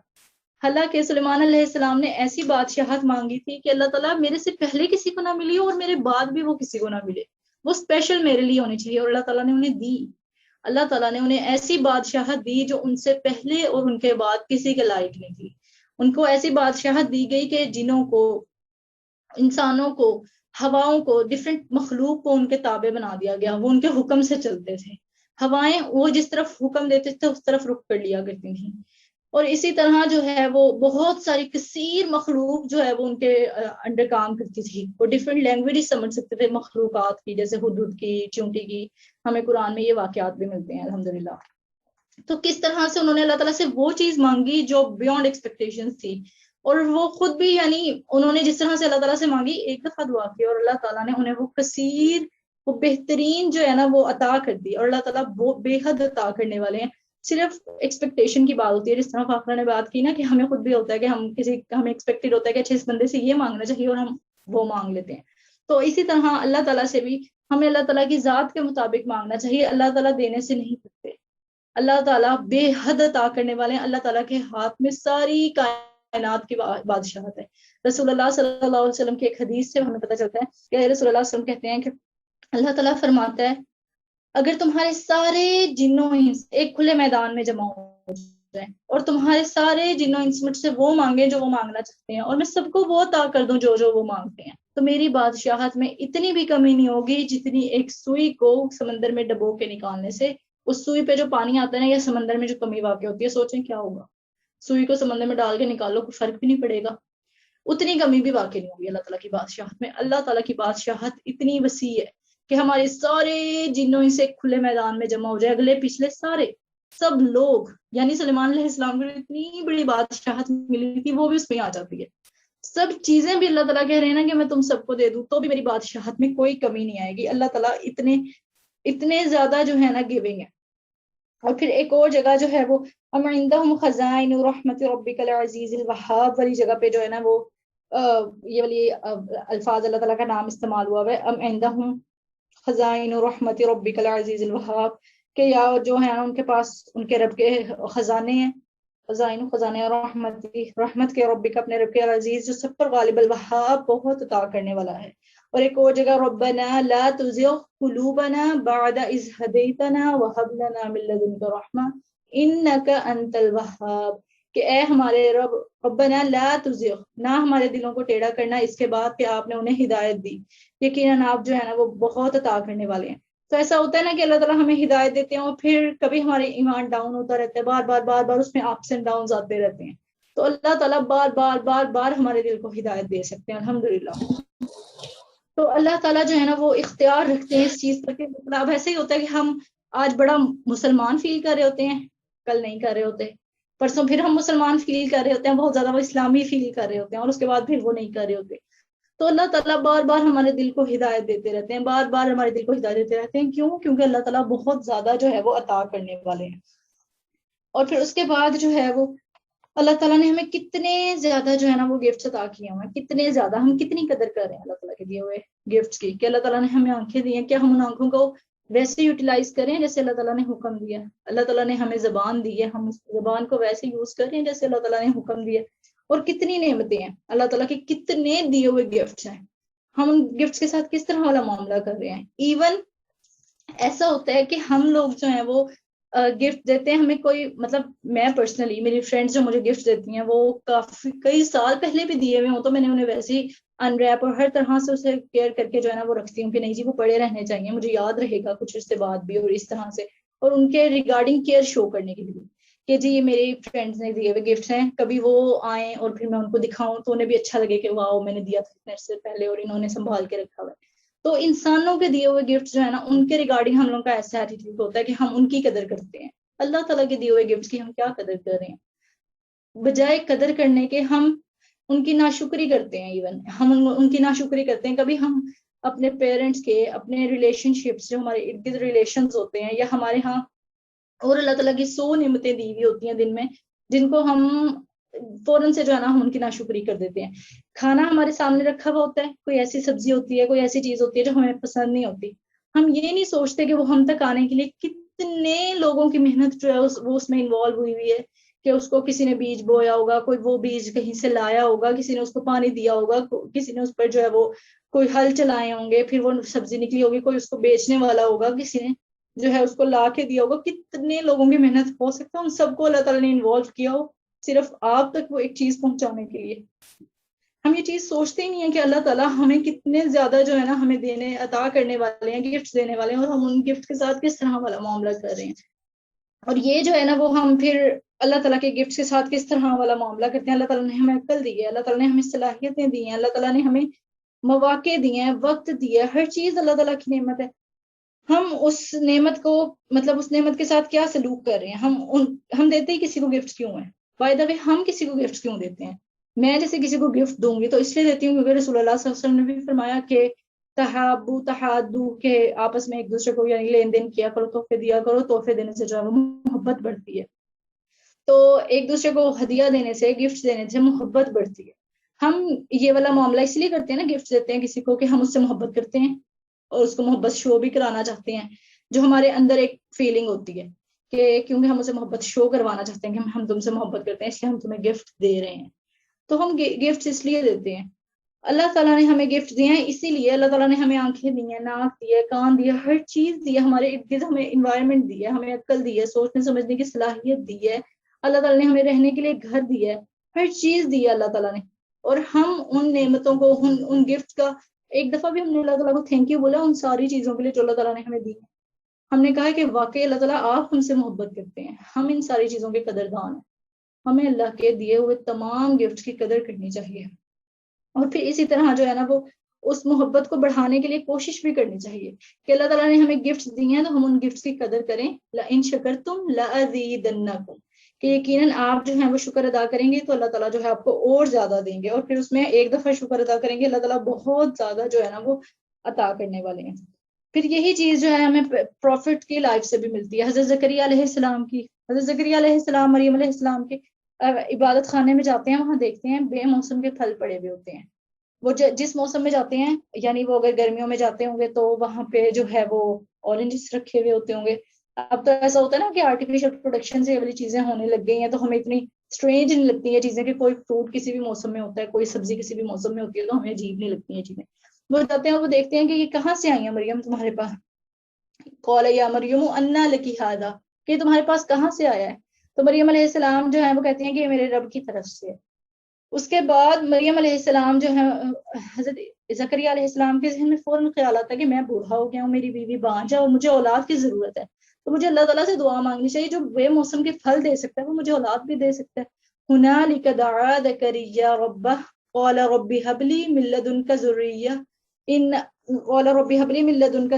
حالانکہ سلیمان علیہ السلام نے ایسی بادشاہت مانگی تھی کہ اللہ تعالیٰ میرے سے پہلے کسی کو نہ ملی اور میرے بعد بھی وہ کسی کو نہ ملے، وہ اسپیشل میرے لیے ہونی چاہیے، اور اللہ تعالیٰ نے انہیں دی. اللہ تعالیٰ نے انہیں ایسی بادشاہت دی جو ان سے پہلے اور ان کے بعد کسی کے لائق نہیں تھی. ان کو ایسی بادشاہت دی گئی کہ جنوں کو، انسانوں کو، ہواؤں کو، ڈفرینٹ مخلوق کو ان کے تابع بنا دیا گیا. وہ ان کے حکم سے چلتے تھے. ہوائیں وہ جس طرف حکم دیتے تھے اس طرف رخ کر لیا کرتی تھیں. اور اسی طرح جو ہے وہ بہت ساری کثیر مخلوق جو ہے وہ ان کے انڈر کام کرتی تھی. وہ ڈفرینٹ لینگویج سمجھ سکتے تھے مخلوقات کی، جیسے ہدہد کی، چونٹی کی. ہمیں قرآن میں یہ واقعات بھی ملتے ہیں الحمدللہ. تو کس طرح سے انہوں نے اللہ تعالیٰ سے وہ چیز مانگی جو بیونڈ ایکسپیکٹیشن تھی، اور وہ خود بھی یعنی انہوں نے جس طرح سے اللہ تعالیٰ سے مانگی ایک دفعہ دعا کی اور اللہ تعالیٰ نے انہیں وہ کثیر، وہ بہترین جو ہے نا وہ عطا کر دی. اور اللہ تعالیٰ وہ بے حد عطا کرنے والے ہیں. صرف ایکسپیکٹیشن کی بات ہوتی ہے، جس طرح فاخرہ نے بات کی نا کہ ہمیں خود بھی ہوتا ہے کہ ہمیں ایکسپیکٹڈ ہوتا ہے کہ اچھا اس بندے سے یہ مانگنا چاہیے اور ہم وہ مانگ لیتے ہیں. تو اسی طرح اللہ تعالیٰ سے بھی ہمیں اللہ تعالیٰ کی ذات کے مطابق مانگنا چاہیے. اللہ تعالیٰ دینے سے نہیں کرتے. اللہ تعالیٰ بے حد عطا کرنے والے ہیں. اللہ تعالیٰ کے ہاتھ میں ساری کائنات کی بادشاہت ہے. رسول اللہ صلی اللہ علیہ وسلم کی ایک حدیث سے ہمیں پتہ چلتا ہے کہ رسول اللہ صلی اللہ علیہ وسلم کہتے ہیں کہ اللہ تعالیٰ فرماتا ہے اگر تمہارے سارے جنوں انس ایک کھلے میدان میں جمع ہو جائیں اور تمہارے سارے جنوں انس مجھ سے وہ مانگیں جو وہ مانگنا چاہتے ہیں، اور میں سب کو وہ عطا کر دوں جو جو وہ مانگتے ہیں، تو میری بادشاہت میں اتنی بھی کمی نہیں ہوگی جتنی ایک سوئی کو سمندر میں ڈبو کے نکالنے سے اس سوئی پہ جو پانی آتا ہے نا یا سمندر میں جو کمی واقع ہوتی ہے، سوچیں کیا ہوگا. سوئی کو سمندر میں ڈال کے نکالو کوئی فرق بھی نہیں پڑے گا، اتنی کمی بھی واقع نہیں ہوگی اللہ تعالیٰ کی بادشاہت میں. اللہ تعالیٰ کی بادشاہت اتنی وسیع ہے کہ ہمارے سارے جنوں سے کھلے میدان میں جمع ہو جائے، اگلے پچھلے سارے سب لوگ، یعنی سلیمان علیہ السلام کو اتنی بڑی بادشاہت ملی تھی وہ بھی اس میں آ جاتی ہے. سب چیزیں بھی اللہ تعالیٰ کہہ رہے ہیں نا کہ میں تم سب کو دے دوں تو بھی میری بادشاہت میں کوئی کمی نہیں آئے گی. اللہ تعالیٰ اتنے زیادہ جو ہے نا گیونگ ہے. اور پھر ایک اور جگہ جو ہے وہ ام عندہم خزائن رحمت ربک العزیز الوہاب والی جگہ پہ جو ہے نا وہ یہ والی الفاظ اللہ تعالیٰ کا نام استعمال ہوا ہے، ام عندہم خزائن رحمت ربک العزیز الوہاب، کہ یا جو ہے نا ان کے پاس ان کے رب کے خزانے ہیں، خزانے رحمت کے ربک اپنے رب کے العزیز جو سب پر غالب، الوہاب بہت عطا کرنے والا ہے. اور ایک اور جگہ ربنا لا تزغ قلوبنا بعد اذ ہدیتنا وہب لنا من لدنک رحمہ انک انت الوہاب، کہ اے ہمارے رب، ربنا لا تزغ، نہ ہمارے دلوں کو ٹیڑھا کرنا اس کے بعد کہ آپ نے انہیں ہدایت دی، یقیناً آپ جو ہے نا وہ بہت عطا کرنے والے ہیں. تو ایسا ہوتا ہے نا کہ اللہ تعالیٰ ہمیں ہدایت دیتے ہیں اور پھر کبھی ہمارے ایمان ڈاؤن ہوتا رہتا ہے، بار بار اس میں اپس اینڈ ڈاؤنز آتے رہتے ہیں. تو اللہ تعالیٰ بار ہمارے دل کو ہدایت دے سکتے ہیں الحمدللہ. تو اللہ تعالیٰ جو ہے نا وہ اختیار رکھتے ہیں اس چیز پر کہ اب ایسے ہی ہوتا ہے کہ ہم آج بڑا مسلمان فیل کر رہے ہوتے ہیں، کل نہیں کر رہے ہوتے، پرسوں پھر ہم مسلمان فیل کر رہے ہوتے ہیں، بہت زیادہ وہ اسلامی فیل کر رہے ہوتے ہیں، اور اس کے بعد پھر وہ نہیں کر رہے ہوتے. تو اللہ تعالیٰ بار ہمارے دل کو ہدایت دیتے رہتے ہیں، بار ہمارے دل کو ہدایت دیتے رہتے ہیں. کیوں؟ کیونکہ اللہ تعالیٰ بہت زیادہ جو ہے وہ عطا کرنے والے ہیں. اور پھر اس کے بعد جو ہے وہ اللہ تعالیٰ نے ہمیں کتنے زیادہ جو ہے نا وہ گفٹس عطا کیے ہوئے ہیں، کتنے زیادہ، ہم کتنی قدر کر رہے ہیں اللہ تعالیٰ کے دیے ہوئے گفٹس کی، کہ اللہ تعالیٰ نے ہمیں آنکھیں دی ہیں، کیا ہم ان آنکھوں کو ویسے یوٹیلائز کریں جیسے اللہ تعالیٰ نے حکم دیا. اللہ تعالیٰ نے ہمیں زبان دی ہے, ہم اس زبان کو ویسے یوز کریں جیسے اللہ تعالیٰ نے حکم دیا. اور کتنی نعمتیں ہیں, اللہ تعالیٰ کے کتنے دیے ہوئے گفٹس ہیں, ہم ان گفٹس کے ساتھ کس طرح والا معاملہ کر رہے ہیں. ایون ایسا ہوتا ہے کہ ہم لوگ جو ہیں وہ گفٹ دیتے ہیں ہمیں, کوئی مطلب میں پرسنلی, میری فرینڈس جو مجھے گفٹ دیتی ہیں وہ کئی سال پہلے بھی دیے ہوئے ہوں تو میں نے انہیں ویسے ہی انریپ اور ہر طرح سے اسے کیئر کر کے جو ہے نا وہ رکھتی ہوں کہ نہیں جی وہ پڑے رہنے چاہیے, مجھے یاد رہے گا کچھ اس سے بعد بھی, اور اس طرح سے. اور ان کے ریگارڈنگ کیئر شو کرنے کے لیے کہ جی یہ میری فرینڈس نے دیے ہوئے گفٹس ہیں, کبھی وہ آئیں اور پھر میں ان کو دکھاؤں تو انہیں بھی اچھا لگے کہ واؤ میں نے دیا تھا اتنے سے پہلے اور انہوں نے سنبھال کے رکھا ہوا ہے. تو انسانوں کے دیے ہوئے گفٹ جو ہے نا ان کے ریگارڈنگ ہم لوگوں کا ایسا ایٹیٹیوڈ ہوتا ہے کہ ہم ان کی قدر کرتے ہیں. اللہ تعالیٰ کے دیے ہوئے گفٹ کی ہم کیا قدر کر رہے ہیں؟ بجائے قدر کرنے کے ہم ان کی ناشکری کرتے ہیں. ایون ہم ان کی ناشکری کرتے ہیں. کبھی ہم اپنے پیرنٹس کے, اپنے ریلیشن شپس جو ہمارے ارد گرد ریلیشنز ہوتے ہیں, یا ہمارے ہاں اور اللہ تعالیٰ کی 100 نعمتیں دی ہوئی ہوتی ہیں دن میں, جن کو ہم فوراً سے جو ہے نا ہم ان کی ناشکری کر دیتے ہیں. کھانا ہمارے سامنے رکھا ہوا ہوتا ہے, کوئی ایسی سبزی ہوتی ہے, کوئی ایسی چیز ہوتی ہے جو ہمیں پسند نہیں ہوتی, ہم یہ نہیں سوچتے کہ وہ ہم تک آنے کے لیے کتنے لوگوں کی محنت جو ہے وہ اس میں انوالو ہوئی ہے, کہ اس کو کسی نے بیج بویا ہوگا, کوئی وہ بیج کہیں سے لایا ہوگا, کسی نے اس کو پانی دیا ہوگا, کسی نے اس پر جو ہے وہ کوئی ہل چلائے ہوں گے, پھر وہ سبزی نکلی ہوگی, کوئی اس کو بیچنے والا ہوگا, کسی نے جو ہے اس کو لا کے دیا ہوگا. کتنے لوگوں کی محنت ہو سکتا ہے ان سب کو اللہ تعالیٰ نے انوالو کیا ہو صرف آپ تک وہ ایک چیز پہنچانے کے لیے. ہم یہ چیز سوچتے ہی نہیں ہیں کہ اللہ تعالیٰ ہمیں کتنے زیادہ جو ہے نا ہمیں دینے عطا کرنے والے ہیں, گفٹ دینے والے ہیں, اور ہم ان گفٹ کے ساتھ کس طرح والا معاملہ کر رہے ہیں. اور یہ جو ہے نا وہ ہم پھر اللہ تعالیٰ کے گفٹ کے ساتھ کس طرح والا معاملہ کرتے ہیں. اللہ تعالیٰ نے ہمیں عقل دی ہے, اللہ تعالیٰ نے ہمیں صلاحیتیں دی ہیں, اللہ تعالیٰ نے ہمیں مواقع دیے ہیں, وقت دیا ہے, ہر چیز اللہ تعالیٰ کی نعمت ہے. ہم اس نعمت کو مطلب اس نعمت کے ساتھ کیا سلوک کر رہے ہیں. ہم دیتے ہی کسی کو گفٹ کیوں ہیں؟ بائی دا وے ہم کسی کو گفٹ کیوں دیتے ہیں؟ میں جیسے کسی کو گفٹ دوں گی تو اس لیے دیتی ہوں کیونکہ رسول اللہ صلی اللہ علیہ وسلم نے بھی فرمایا کہ تحابو تحادو, کے آپس میں ایک دوسرے کو یعنی لین دین کیا کرو, تحفے دیا کرو, تحفے دینے سے جو ہے وہ محبت بڑھتی ہے. تو ایک دوسرے کو ہدیہ دینے سے, گفٹ دینے سے محبت بڑھتی ہے. ہم یہ والا معاملہ اس لیے کرتے ہیں نا, گفٹ دیتے ہیں کسی کو کہ ہم اس سے محبت کرتے ہیں اور اس کو محبت شو بھی کرانا چاہتے ہیں, جو ہمارے اندر ایک فیلنگ ہوتی ہے کہ کیونکہ ہم اسے محبت شو کروانا چاہتے ہیں کہ ہم تم سے محبت کرتے ہیں, اس لیے ہم تمہیں گفٹ دے رہے ہیں. تو ہم گفٹ اس لیے دیتے ہیں. اللہ تعالیٰ نے ہمیں گفٹ دیے ہیں اسی لیے. اللہ تعالیٰ نے ہمیں آنکھیں دی ہیں, ناک دی ہے, کان دی ہے, ہر چیز دی ہے, ہمارے ارد گرد ہمیں انوائرمنٹ دی ہے, ہمیں عقل دی ہے, سوچنے سمجھنے کی صلاحیت دی ہے. اللہ تعالیٰ نے ہمیں رہنے کے لیے گھر دی ہے, ہر چیز دی ہے اللہ تعالیٰ نے. اور ہم ان نعمتوں کو, ان گفٹ کا ایک دفعہ بھی ہم نے اللہ تعالیٰ کو تھینک یو بولا ان ساری چیزوں کے لیے جو اللہ تعالیٰ نے ہمیں دی ہے. ہم نے کہا کہ واقعی اللہ تعالیٰ آپ ہم سے محبت کرتے ہیں, ہم ان ساری چیزوں کے قدردان ہیں. ہمیں اللہ کے دیے ہوئے تمام گفٹ کی قدر کرنی چاہیے, اور پھر اسی طرح جو ہے نا وہ اس محبت کو بڑھانے کے لیے کوشش بھی کرنی چاہیے کہ اللہ تعالیٰ نے ہمیں گفٹ دی ہیں تو ہم ان گفٹس کی قدر کریں. لَإِن شَكَرْتُمْ لَأَزِيدَنَّكُمْ, کہ یقیناً آپ جو ہیں وہ شکر ادا کریں گے تو اللہ تعالیٰ جو ہے آپ کو اور زیادہ دیں گے, اور پھر اس میں ایک دفعہ شکر ادا کریں گے اللہ تعالیٰ بہت زیادہ جو ہے نا وہ عطا کرنے والے ہیں. پھر یہی چیز جو ہے ہمیں پروفٹ کی لائف سے بھی ملتی ہے. حضرت زکریا علیہ السلام کی, حضرت زکریا علیہ السلام, مریم علیہ السلام کے عبادت خانے میں جاتے ہیں, وہاں دیکھتے ہیں بے موسم کے پھل پڑے ہوئے ہوتے ہیں. وہ جس موسم میں جاتے ہیں, یعنی وہ اگر گرمیوں میں جاتے ہوں گے تو وہاں پہ جو ہے وہ اورنجز رکھے ہوئے ہوتے ہوں گے. اب تو ایسا ہوتا ہے نا کہ آرٹیفیشل پروڈکشن سے یہ والی چیزیں ہونے لگ گئی ہیں, تو ہمیں اتنی اسٹرینج نہیں لگتی ہیں چیزیں کہ کوئی فروٹ کسی بھی موسم میں ہوتا ہے, کوئی سبزی کسی بھی موسم میں ہوتی ہے, تو ہمیں عجیب نہیں لگتی ہیں چیزیں. وہ جاتے ہیں, وہ دیکھتے ہیں کہ یہ کہاں سے آئی ہیں مریم تمہارے پاس. قال یا مریم انا لکی ھذا, کہ یہ تمہارے پاس کہاں سے آیا ہے. تو مریم علیہ السلام جو ہے وہ کہتی ہیں کہ یہ میرے رب کی طرف سے ہے. اس کے بعد مریم علیہ السلام جو ہے, حضرت زکریا علیہ السلام کے ذہن میں فوراً خیال آتا ہے کہ میں بوڑھا ہو گیا ہوں, میری بیوی بانجھ ہے اور مجھے اولاد کی ضرورت ہے, تو مجھے اللہ تعالیٰ سے دعا مانگنی چاہیے. جو بے موسم کے پھل دے سکتا ہے وہ مجھے اولاد بھی دے سکتا ہے. ہنالک دعا زکریا ربہ قال رب هب لي من لدنك ذرية قال رب هب لي من لدنك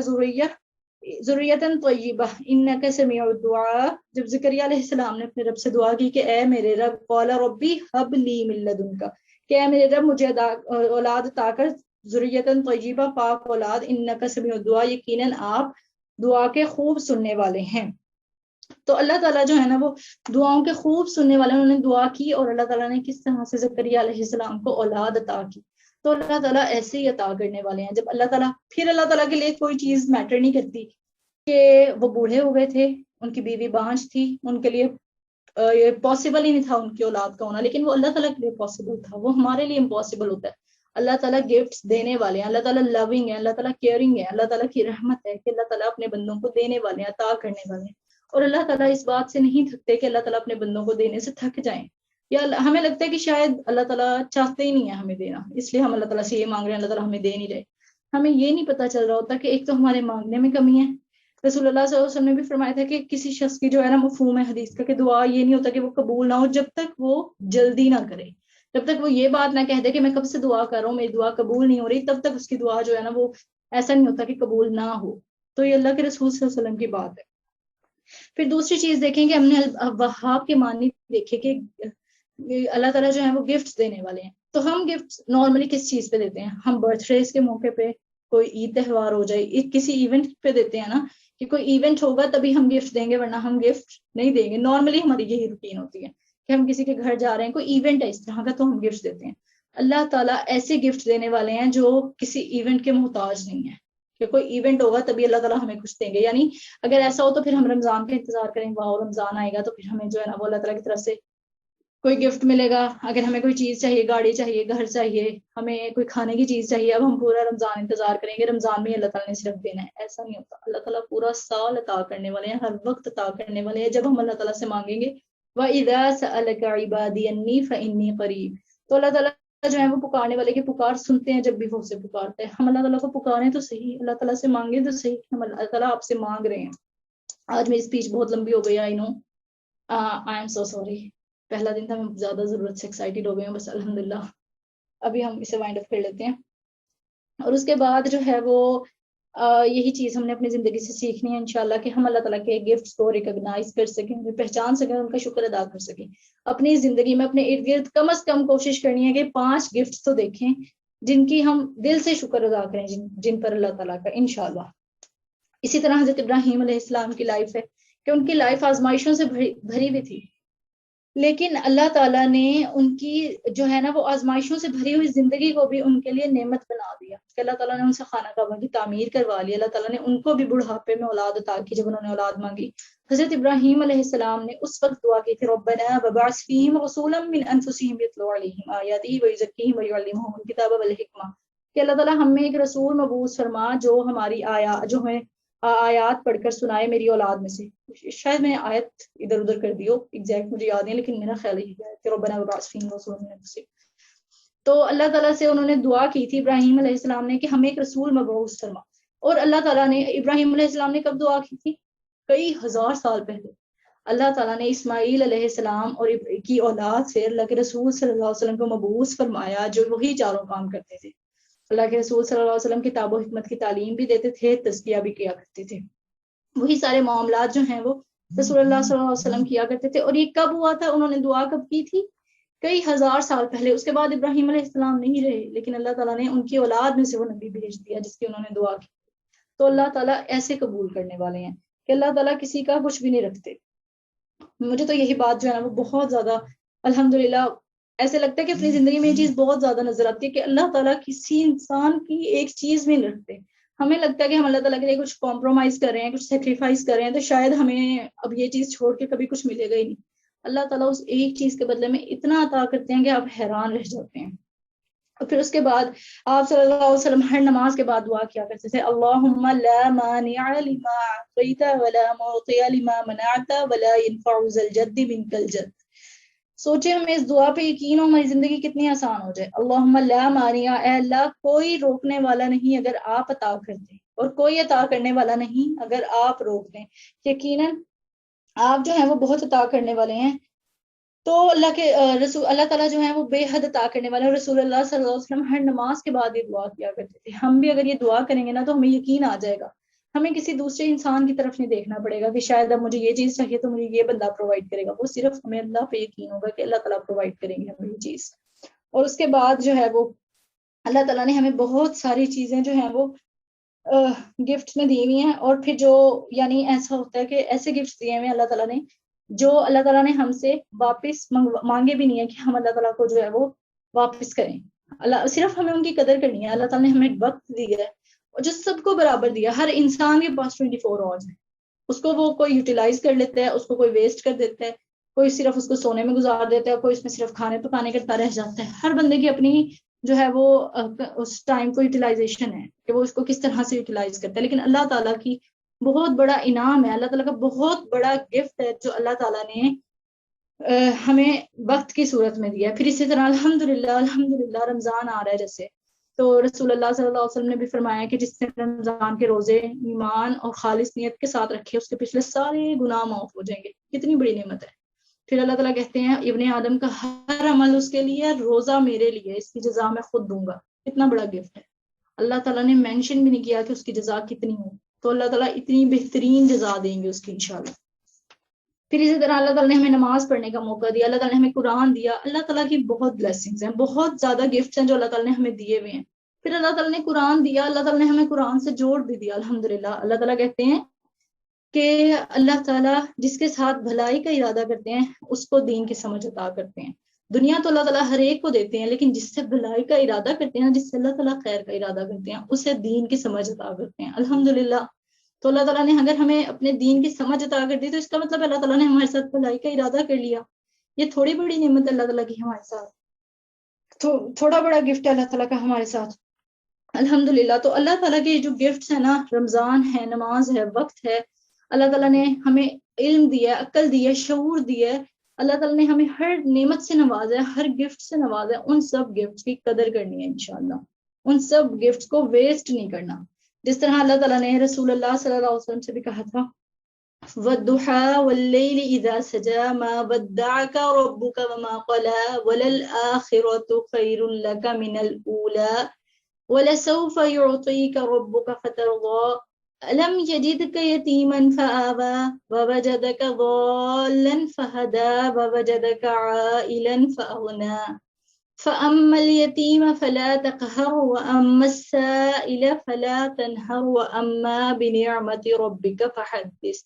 ذریۃ طیبہ انک سمیع الدعاء. جب زکریا علیہ السلام نے اپنے رب سے دعا کی کہ اے میرے رب, قال ربی ہب لی من لدنک, کہ اے میرے رب مجھے اولاد عطا کر, ذریۃ طیبہ پاک اولاد, انک سمیع الدعاء یقیناً آپ دعا کے خوب سننے والے ہیں. تو اللہ تعالیٰ جو ہے نا وہ دعاؤں کے خوب سننے والے, انہوں نے دعا کی اور اللہ تعالیٰ نے کس طرح سے زکریا علیہ السلام کو اولاد عطا کی. تو اللہ تعالیٰ ایسے ہی عطا کرنے والے ہیں. جب اللہ تعالیٰ کے لیے کوئی چیز میٹر نہیں کرتی کہ وہ بوڑھے ہو گئے تھے, ان کی بیوی بانجھ تھی, ان کے لیے یہ پاسبل ہی نہیں تھا ان کی اولاد کا ہونا, لیکن وہ اللہ تعالیٰ کے لیے پاسبل تھا, وہ ہمارے لیے امپاسبل ہوتا ہے. اللہ تعالیٰ گفٹس دینے والے ہیں, اللہ تعالیٰ لونگ ہے, اللہ تعالیٰ کیئرنگ ہے, اللہ تعالیٰ کی رحمت ہے کہ اللہ تعالیٰ اپنے بندوں کو دینے والے ہیں, عطا کرنے والے ہیں. اور اللہ تعالیٰ اس بات سے نہیں تھکتے کہ اللہ تعالیٰ اپنے بندوں کو دینے سے تھک جائیں, یا ہمیں لگتا ہے کہ شاید اللہ تعالیٰ چاہتے ہی نہیں ہے ہمیں دینا, اس لیے ہم اللہ تعالیٰ سے یہ مانگ رہے ہیں, اللہ تعالیٰ ہمیں دے نہیں رہے. ہمیں یہ نہیں پتا چل رہا ہوتا کہ ایک تو ہمارے مانگنے میں کمی ہے. رسول اللہ صلی اللہ علیہ وسلم نے بھی فرمایا تھا کہ کسی شخص کی جو ہے نا مفہوم ہے حدیث کا کہ دعا یہ نہیں ہوتا کہ وہ قبول نہ ہو جب تک وہ جلدی نہ کرے, جب تک وہ یہ بات نہ کہہ دے کہ میں کب سے دعا کر رہا ہوں, میری دعا قبول نہیں ہو رہی, تب تک اس کی دعا جو ہے نا وہ ایسا نہیں ہوتا کہ قبول نہ ہو. تو یہ اللہ کے رسول صلی اللہ علیہ وسلم کی بات ہے. پھر دوسری چیز دیکھیں کہ ہم نے وہاب کے معنی دیکھے کہ اللہ تعالیٰ جو ہے وہ گفٹ دینے والے ہیں. تو ہم گفٹ نارملی کس چیز پہ دیتے ہیں؟ ہم برتھ ڈیز کے موقع پہ, کوئی عید تہوار ہو جائے, کسی ایونٹ پہ دیتے ہیں نا, کہ کوئی ایونٹ ہوگا تبھی ہم گفٹ دیں گے, ورنہ ہم گفٹ نہیں دیں گے. نارملی ہماری یہی روٹین ہوتی ہے کہ ہم کسی کے گھر جا رہے ہیں, کوئی ایونٹ ہے اس طرح کا, تو ہم گفٹ دیتے ہیں. اللہ تعالیٰ ایسے گفٹ دینے والے ہیں جو کسی ایونٹ کے محتاج نہیں ہے, کہ کوئی ایونٹ ہوگا تبھی اللہ تعالیٰ ہمیں کچھ دیں گے. یعنی اگر ایسا ہو تو پھر ہم رمضان کا انتظار کریں, واہ رمضان آئے گا تو پھر ہمیں جو ہے نا وہ اللہ تعالیٰ کی طرف سے کوئی گفٹ ملے گا. اگر ہمیں کوئی چیز چاہیے, گاڑی چاہیے, گھر چاہیے, ہمیں کوئی کھانے کی چیز چاہیے, اب ہم پورا رمضان انتظار کریں گے, رمضان میں اللہ تعالیٰ نے صرف دینا ہے, ایسا نہیں ہوتا. اللہ تعالیٰ پورا سال عطا کرنے والے ہیں, ہر وقت عطا کرنے والے ہیں, جب ہم اللہ تعالیٰ سے مانگیں گے. وَإِذَا سَأَلَكَ عِبَادِي عَنِّي فَإِنِّي قَرِيبٌ. تو اللہ تعالیٰ جو ہے وہ پکارنے والے کی پکار سنتے ہیں جب بھی وہ اسے پکارتے ہیں. ہم اللہ تعالیٰ کو پکاریں تو صحیح, اللہ تعالیٰ سے مانگیں تو صحیح. ہم اللہ تعالیٰ آپ سے مانگ رہے ہیں. آج میری اسپیچ بہت لمبی ہو گئی, آئی نو, آئی ایم سو سوری. پہلا دن تھا, میں زیادہ ضرورت سے ایکسائٹیڈ ہو گئی ہوں, بس الحمدللہ ابھی ہم اسے وائنڈ اپ کر لیتے ہیں. اور اس کے بعد جو ہے وہ یہی چیز ہم نے اپنی زندگی سے سیکھنی ہے انشاءاللہ, کہ ہم اللہ تعالیٰ کے گفٹس کو ریکگنائز کر سکیں, پہچان سکیں, ان کا شکر ادا کر سکیں. اپنی زندگی میں اپنے ارد گرد کم از کم کوشش کرنی ہے کہ 5 گفٹس تو دیکھیں جن کی ہم دل سے شکر ادا کریں, جن پر اللہ تعالیٰ کا انشاءاللہ. اسی طرح حضرت ابراہیم علیہ السلام کی لائف ہے کہ ان کی لائف آزمائشوں سے بھری ہوئی تھی, لیکن اللہ تعالیٰ نے ان کی جو ہے نا وہ آزمائشوں سے بھری ہوئی زندگی کو بھی ان کے لیے نعمت بنا دیا, کہ اللہ تعالیٰ نے ان سے خانہ کعبہ کی تعمیر کروا لی. اللہ تعالیٰ نے ان کو بھی بڑھاپے میں اولاد عطا کی جب انہوں نے اولاد مانگی. حضرت ابراہیم علیہ السلام نے اس وقت دعا کی تھی, ربنا وبعث فیہم رسولا من انفسہم یتلو علیہم آیاتہ ویزکیہم ویعلمہم الکتاب والحکمہ, کہ اللہ تعالیٰ ہم میں ایک رسول مبعوث فرما جو ہماری جو ہمیں آیات پڑھ کر سنائے میری اولاد میں سے. شاید میں نے آیت ادھر ادھر کر دی ہو, ایگزیکٹ مجھے یاد نہیں, لیکن میرا خیال یہی ہے کہ ربنا وبعث فیہم رسولا من انفسہم. تو اللہ تعالیٰ سے انہوں نے دعا کی تھی ابراہیم علیہ السلام نے کہ ہمیں ایک رسول مبعوث فرما. اور اللہ تعالیٰ نے, ابراہیم علیہ السلام نے کب دعا کی تھی؟ کئی ہزار سال پہلے. اللہ تعالیٰ نے اسماعیل علیہ السلام اور کی اولاد سے اللہ کے رسول صلی اللہ علیہ وسلم کو مبعوث فرمایا, جو وہی چاروں کام کرتے تھے. اللہ کے رسول صلی اللہ علیہ وسلم کتاب و حکمت کی تعلیم بھی دیتے تھے, تزکیہ بھی کیا کرتے تھے. وہی سارے معاملات جو ہیں وہ رسول اللہ صلی اللہ علیہ وسلم کیا کرتے تھے. اور یہ کب ہوا تھا؟ انہوں نے دعا کب کی تھی؟ کئی ہزار سال پہلے. اس کے بعد ابراہیم علیہ السلام نہیں رہے, لیکن اللہ تعالیٰ نے ان کی اولاد میں سے وہ نبی بھیج دیا جس کی انہوں نے دعا کی. تو اللہ تعالیٰ ایسے قبول کرنے والے ہیں کہ اللہ تعالیٰ کسی کا کچھ بھی نہیں رکھتے. مجھے تو یہی بات جو ہے نا وہ بہت زیادہ الحمدللہ ایسے لگتا ہے کہ اپنی زندگی میں یہ چیز بہت زیادہ نظر آتی ہے کہ اللہ تعالیٰ کسی انسان کی ایک چیز میں نہیں رکھتے. ہمیں لگتا ہے کہ ہم اللہ تعالیٰ کے لیے کچھ کمپرومائز کر رہے ہیں, کچھ سیکریفائز کر رہے ہیں, تو شاید ہمیں اب یہ چیز چھوڑ کے کبھی کچھ ملے گا ہی نہیں. اللہ تعالیٰ اس ایک چیز کے بدلے میں اتنا عطا کرتے ہیں کہ آپ حیران رہ جاتے ہیں. اور پھر اس کے بعد آپ صلی اللہ علیہ وسلم ہر نماز کے بعد دعا کیا کرتے تھے, اللہم لا مانع لما اعطیت ولا معطی لما منعت ولا ينفع ذا الجد منک الجد. سوچیں ہمیں اس دعا پہ یقین ہو, ہماری زندگی کتنی آسان ہو جائے. اللہم لا مانع, اے اللہ کوئی روکنے والا نہیں اگر آپ عطا کر دیں, اور کوئی عطا کرنے والا نہیں اگر آپ روک دیں. یقیناً آپ جو ہیں وہ بہت عطا کرنے والے ہیں. تو اللہ کے رسول اللہ تعالیٰ جو ہے وہ بے حد عطا کرنے والے ہیں. رسول اللہ صلی اللہ علیہ وسلم ہر نماز کے بعد یہ دعا کیا کرتے تھے. ہم بھی اگر یہ دعا کریں گے نا تو ہمیں یقین آ جائے گا, ہمیں کسی دوسرے انسان کی طرف نہیں دیکھنا پڑے گا کہ شاید اب مجھے یہ چیز چاہیے تو مجھے یہ بندہ پرووائڈ کرے گا. وہ صرف ہمیں اللہ پہ یقین ہوگا کہ اللہ تعالیٰ پرووائڈ کریں گے ہمیں یہ چیز. اور اس کے بعد جو ہے وہ اللہ تعالیٰ نے ہمیں بہت ساری چیزیں جو ہیں وہ گفٹ میں دی ہوئی ہیں. اور پھر جو یعنی ایسا ہوتا ہے کہ ایسے گفٹ دیے ہوئے اللہ تعالیٰ نے جو اللہ تعالیٰ نے ہم سے واپس مانگے بھی نہیں ہے کہ ہم اللہ تعالیٰ کو جو ہے وہ واپس کریں. اللہ صرف ہمیں ان کی قدر کرنی ہے. اللہ تعالیٰ نے ہمیں وقت دیا ہے, جو سب کو برابر دیا. ہر انسان کے پاس 24 آورز ہیں. اس کو وہ کوئی یوٹیلائز کر لیتا ہے, اس کو کوئی ویسٹ کر دیتا ہے, کوئی صرف اس کو سونے میں گزار دیتا ہے, کوئی اس میں صرف کھانے پکانے کرتا رہ جاتا ہے. ہر بندے کی اپنی جو ہے وہ اس ٹائم کو یوٹیلائزیشن ہے کہ وہ اس کو کس طرح سے یوٹیلائز کرتا ہے. لیکن اللہ تعالیٰ کی بہت بڑا انعام ہے, اللہ تعالیٰ کا بہت بڑا گفٹ ہے جو اللہ تعالیٰ نے ہمیں وقت کی صورت میں دیا. پھر اسی طرح الحمدللہ رمضان آ رہا ہے جیسے, تو رسول اللہ صلی اللہ علیہ وسلم نے بھی فرمایا کہ جس نے رمضان کے روزے ایمان اور خالص نیت کے ساتھ رکھے اس کے پچھلے سارے گناہ معاف ہو جائیں گے. کتنی بڑی نعمت ہے. پھر اللہ تعالیٰ کہتے ہیں ابن آدم کا ہر عمل اس کے لیے, روزہ میرے لیے, اس کی جزا میں خود دوں گا. کتنا بڑا گفٹ ہے. اللہ تعالیٰ نے مینشن بھی نہیں کیا کہ اس کی جزا کتنی ہو, تو اللہ تعالیٰ اتنی بہترین جزا دیں گے اس کی انشاءاللہ. پھر اسی طرح اللہ تعالیٰ نے ہمیں نماز پڑھنے کا موقع دیا, اللہ تعالیٰ نے ہمیں قرآن دیا. اللہ تعالیٰ کی بہت بلیسنگز ہیں, بہت زیادہ گفٹس ہیں جو اللہ تعالیٰ نے ہمیں دیے ہوئے ہیں. پھر اللہ تعالیٰ نے قرآن دیا, اللہ تعالیٰ نے ہمیں قرآن سے جوڑ بھی دیا الحمدللہ. اللہ تعالیٰ کہتے ہیں کہ اللہ تعالیٰ جس کے ساتھ بھلائی کا ارادہ کرتے ہیں اس کو دین کی سمجھ عطا کرتے ہیں. دنیا تو اللہ تعالیٰ ہر ایک کو دیتے ہیں, لیکن جس سے بھلائی کا ارادہ کرتے ہیں, جس سے اللہ تعالیٰ خیر کا ارادہ کرتے ہیں, اسے دین کی سمجھ عطا کرتے ہیں الحمدللہ. تو اللہ تعالیٰ نے اگر ہمیں اپنے دین کی سمجھ عطا کر دی تو اس کا مطلب اللہ تعالیٰ نے ہمارے ساتھ بھلائی کا ارادہ کر لیا. یہ تھوڑی بڑی نعمت ہے اللہ تعالیٰ کی ہمارے ساتھ, تھوڑا بڑا گفٹ ہے اللہ تعالیٰ کا ہمارے ساتھ الحمدللہ. تو اللہ تعالیٰ کے جو گفٹس ہیں نا, رمضان ہے, نماز ہے, وقت ہے, اللہ تعالیٰ نے ہمیں علم دیا ہے, عقل دی ہے, شعور دیا ہے. اللہ تعالیٰ نے ہمیں ہر نعمت سے نوازا ہے, ہر گفٹ سے نوازا ہے. ان سب گفٹس کی قدر کرنی ہے انشاءاللہ, ان سب گفٹس کو ویسٹ نہیں کرنا. جس طرح اللہ تعالیٰ نے رسول اللہ صلی اللہ علیہ وسلم سے بھی کہا تھا وَالضُّحَىٰ وَاللَّيْلِ إِذَا سَجَىٰ مَا وَدَّعَكَ رَبُّكَ وَمَا قَلَىٰ وَلَلْآخِرَةُ خَيْرٌ لَكَ مِنَ الْأُولَىٰ وَلَسَوْفَ يُعْطِيكَ رَبُّكَ فَتَرْضَىٰ أَلَمْ يَجِدْكَ يَتِيمًا فَآوَىٰ وَوَجَدَكَ ضَالًّا فَهَدَىٰ وَوَجَدَكَ عَائِلًا فَأَغْنَىٰ فَأَمَّا الْيَتِيمَ فَلَا تَقْهَرْ وَأَمَّا السَّائِلَ فَلَا تَنْهَرْ وَأَمَّا بِنِعْمَةِ رَبِّكَ فَحَدِّثْ.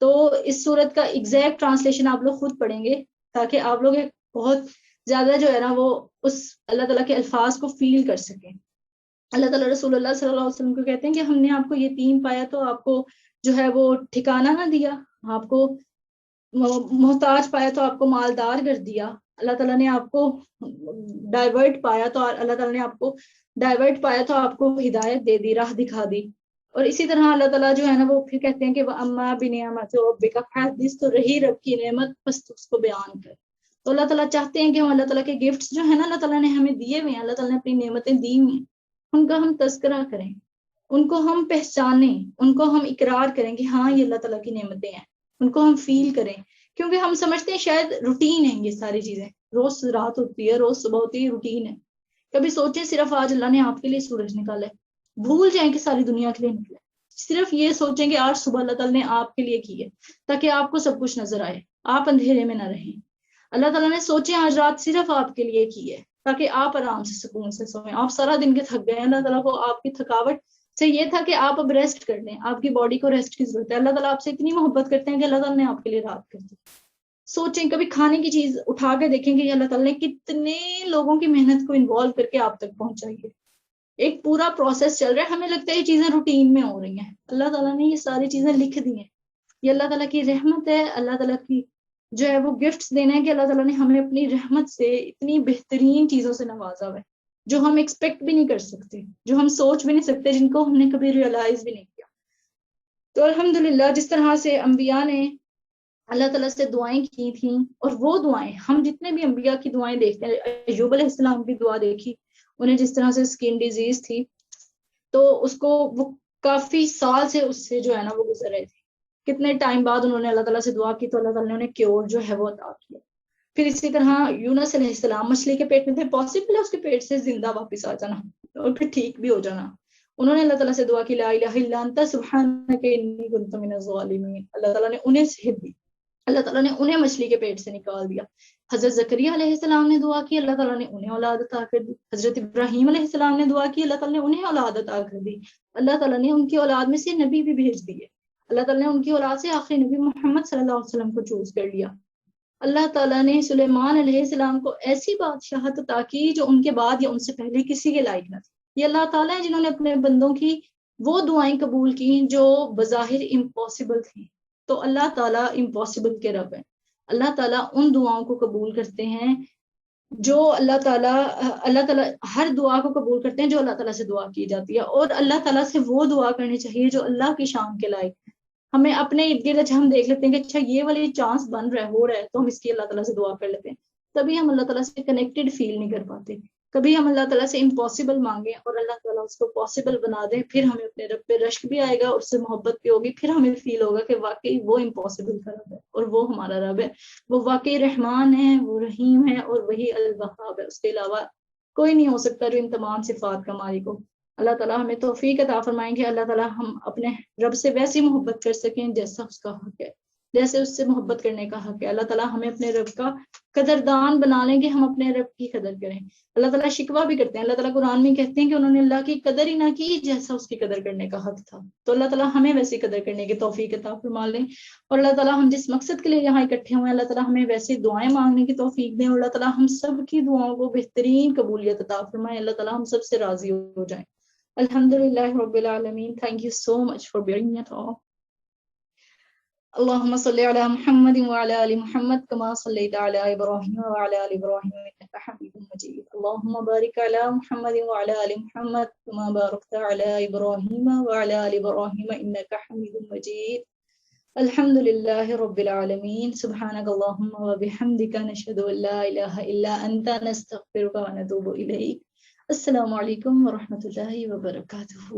تو اس صورت کا ایگزیکٹ ٹرانسلیشن آپ لوگ خود پڑھیں گے تاکہ آپ لوگ بہت زیادہ جو ہے نا وہ اس اللہ تعالیٰ کے الفاظ کو فیل کر سکیں. اللہ تعالیٰ رسول اللہ صلی اللہ علیہ وسلم کو کہتے ہیں کہ ہم نے آپ کو یتیم پایا تو آپ کو جو ہے وہ ٹھکانہ نہ دیا, آپ کو محتاج پایا تو آپ کو مالدار کر دیا. اللہ تعالیٰ نے آپ کو ڈائیورٹ پایا تو اللہ تعالیٰ نے آپ کو ڈائیورٹ پایا تو آپ کو ہدایت دے دی, راہ دکھا دی. اور اسی طرح اللہ تعالیٰ جو ہے نا وہ پھر کہتے ہیں کہ وَأَمَّا بِنِعْمَةِ رَبِّكَ فَحَدِّثْ, تو رہی رب کی نعمت بس اس کو بیان کر. تو اللہ تعالیٰ چاہتے ہیں کہ ہم اللہ تعالیٰ کے گفٹس جو ہے نا اللہ تعالیٰ نے ہمیں دیے ہوئے ہیں, اللہ تعالیٰ نے اپنی نعمتیں دی ہوئی ہیں, ان کا ہم تذکرہ کریں, ان کو ہم پہچانیں, ان کو ہم اقرار کریں کہ ہاں یہ اللہ تعالیٰ کی نعمتیں ہیں, ان کو ہم فیل کریں. کیونکہ ہم سمجھتے ہیں شاید روٹین ہے یہ ساری چیزیں, روز رات ہوتی ہے, روز صبح ہوتی ہے, روٹین ہے. کبھی سوچیں صرف آج اللہ نے آپ کے لیے سورج نکالا ہے, بھول جائیں کہ ساری دنیا کے لیے نکلا ہے. صرف یہ سوچیں کہ آج صبح اللہ تعالیٰ نے آپ کے لیے کی ہے تاکہ آپ کو سب کچھ نظر آئے, آپ اندھیرے میں نہ رہیں. اللہ تعالیٰ نے سوچیں آج رات صرف آپ کے لیے کی ہے تاکہ آپ آرام سے سکون سے سوئیں. آپ سارا دن کے تھک گئے ہیں, اللہ تعالیٰ کو آپ کی تھکاوٹ سے یہ تھا کہ آپ اب ریسٹ کر لیں, آپ کی باڈی کو ریسٹ کی ضرورت ہے. اللہ تعالیٰ آپ سے اتنی محبت کرتے ہیں کہ اللہ تعالیٰ نے آپ کے لیے رات کر دی. سوچیں, کبھی کھانے کی چیز اٹھا کے دیکھیں کہ اللہ تعالیٰ نے کتنے لوگوں کی محنت کو انوالو کر کے آپ تک پہنچائی ہے. ایک پورا پروسیس چل رہا ہے, ہمیں لگتا ہے یہ چیزیں روٹین میں ہو رہی ہیں, اللہ تعالیٰ نے یہ ساری چیزیں لکھ دی ہیں. یہ اللہ تعالیٰ کی رحمت ہے, اللہ تعالیٰ کی جو ہے وہ گفٹس دینا ہے کہ اللہ تعالیٰ نے ہمیں اپنی رحمت سے اتنی بہترین چیزوں سے نوازا ہوا ہے جو ہم ایکسپیکٹ بھی نہیں کر سکتے, جو ہم سوچ بھی نہیں سکتے, جن کو ہم نے کبھی ریئلائز بھی نہیں کیا. تو الحمدللہ جس طرح سے انبیاء نے اللہ تعالیٰ سے دعائیں کی تھیں, اور وہ دعائیں ہم جتنے بھی انبیاء کی دعائیں دیکھتے ہیں, ایوب علیہ السلام کی دعا دیکھی, انہیں جس طرح سے سکن ڈیزیز تھی تو اس کو وہ کافی سال سے اس سے جو ہے نا وہ گزر رہے تھے. کتنے ٹائم بعد انہوں نے اللہ تعالیٰ سے دعا کی تو اللہ تعالیٰ نے انہیں کیور جو ہے وہ عطا کیا. پھر اسی طرح یونس علیہ السلام مچھلی کے پیٹ میں تھے, پاسبل ہے اس کے پیٹ سے زندہ واپس آ جانا اور پھر ٹھیک بھی ہو جانا. انہوں نے اللہ تعالیٰ سے دعا کی لا الہ الا انت سبحانک انی کنت من الظالمین. اللہ تعالیٰ نے انہیں صحت دی, اللہ تعالیٰ نے انہیں مچھلی کے پیٹ سے نکال دیا. حضرت زکریا علیہ السلام نے دعا کی, اللہ تعالیٰ نے انہیں اولاد عطا کر دی. حضرت ابراہیم علیہ السلام نے دعا کی, اللہ تعالیٰ نے انہیں اولاد عطا کر دی. اللہ تعالیٰ نے ان کی اولاد میں سے نبی بھی بھیج دیے. اللہ تعالیٰ نے ان کی اولاد سے آخری نبی محمد صلی اللہ علیہ وسلم کو چوز کر لیا. اللہ تعالیٰ نے سلیمان علیہ السلام کو ایسی بادشاہت عطا کی جو ان کے بعد یا ان سے پہلے کسی کے لائق نہ تھی. یہ اللہ تعالیٰ ہیں جنہوں نے اپنے بندوں کی وہ دعائیں قبول کی جو بظاہر امپاسبل تھیں. تو اللہ تعالیٰ امپاسبل کے رب ہے. اللہ تعالیٰ ان دعاؤں کو قبول کرتے ہیں جو اللہ تعالیٰ ہر دعا کو قبول کرتے ہیں جو اللہ تعالیٰ سے دعا کی جاتی ہے. اور اللہ تعالیٰ سے وہ دعا کرنی چاہیے جو اللہ کی شان کے لائق ہے. ہمیں اپنے ارد گرد اچھا ہم دیکھ لیتے ہیں کہ اچھا یہ والی چانس بن رہا ہے ہو رہا ہے تو ہم اس کی اللہ تعالیٰ سے دعا کر لیتے ہیں. تبھی ہم اللہ تعالیٰ سے کنیکٹڈ فیل نہیں کر پاتے. کبھی ہم اللہ تعالیٰ سے امپاسبل مانگیں اور اللہ تعالیٰ اس کو پاسبل بنا دیں, پھر ہمیں اپنے رب پہ رشک بھی آئے گا, اس سے محبت بھی ہوگی, پھر ہمیں فیل ہوگا کہ واقعی وہ امپاسبل کا رب ہے اور وہ ہمارا رب ہے. وہ واقعی رحمان ہے, وہ رحیم ہے اور وہی الوہاب ہے. اس کے علاوہ کوئی نہیں ہو سکتا جو ان تمام صفات کا مالک ہو. اللہ تعالیٰ ہمیں توفیق عطا فرمائیں کہ اللہ تعالیٰ ہم اپنے رب سے ویسی محبت کر سکیں جیسا اس کا حق ہے, جیسے اس سے محبت کرنے کا حق ہے. اللہ تعالیٰ ہمیں اپنے رب کا قدردان بنا لیں کہ ہم اپنے رب کی قدر کریں. اللہ تعالیٰ شکوہ بھی کرتے ہیں, اللہ تعالیٰ قرآن میں کہتے ہیں کہ انہوں نے اللہ کی قدر ہی نہ کی جیسا اس کی قدر کرنے کا حق تھا. تو اللہ تعالیٰ ہمیں ویسی قدر کرنے کی توفیق عطا فرما لیں. اور اللہ تعالیٰ ہم جس مقصد کے لیے یہاں اکٹھے ہوئے ہیں اللہ تعالیٰ ہمیں ویسی دعائیں مانگنے کی توفیق دیں, اور اللہ تعالیٰ ہم سب کی دعاؤں کو بہترین قبولیت عطا فرمائے. اللہ تعالیٰ ہم سب سے راضی ہو جائیں. الحمدللہ رب العالمین. Thank you so much for bearing it all. اللهم صل على محمد وعلى آل محمد كما صليت على إبراهيم وعلى آل إبراهيم إنك حميد مجيد. اللهم بارك على محمد وعلى آل محمد كما باركت على إبراهيم وعلى آل إبراهيم إنك حميد مجيد. الحمد لله رب العالمين. سبحانك اللهم وبحمدك نشهد أن لا إله إلا أنت نستغفرك ونتوب إليك. السلام علیکم ورحمۃ اللہ وبرکاتہ.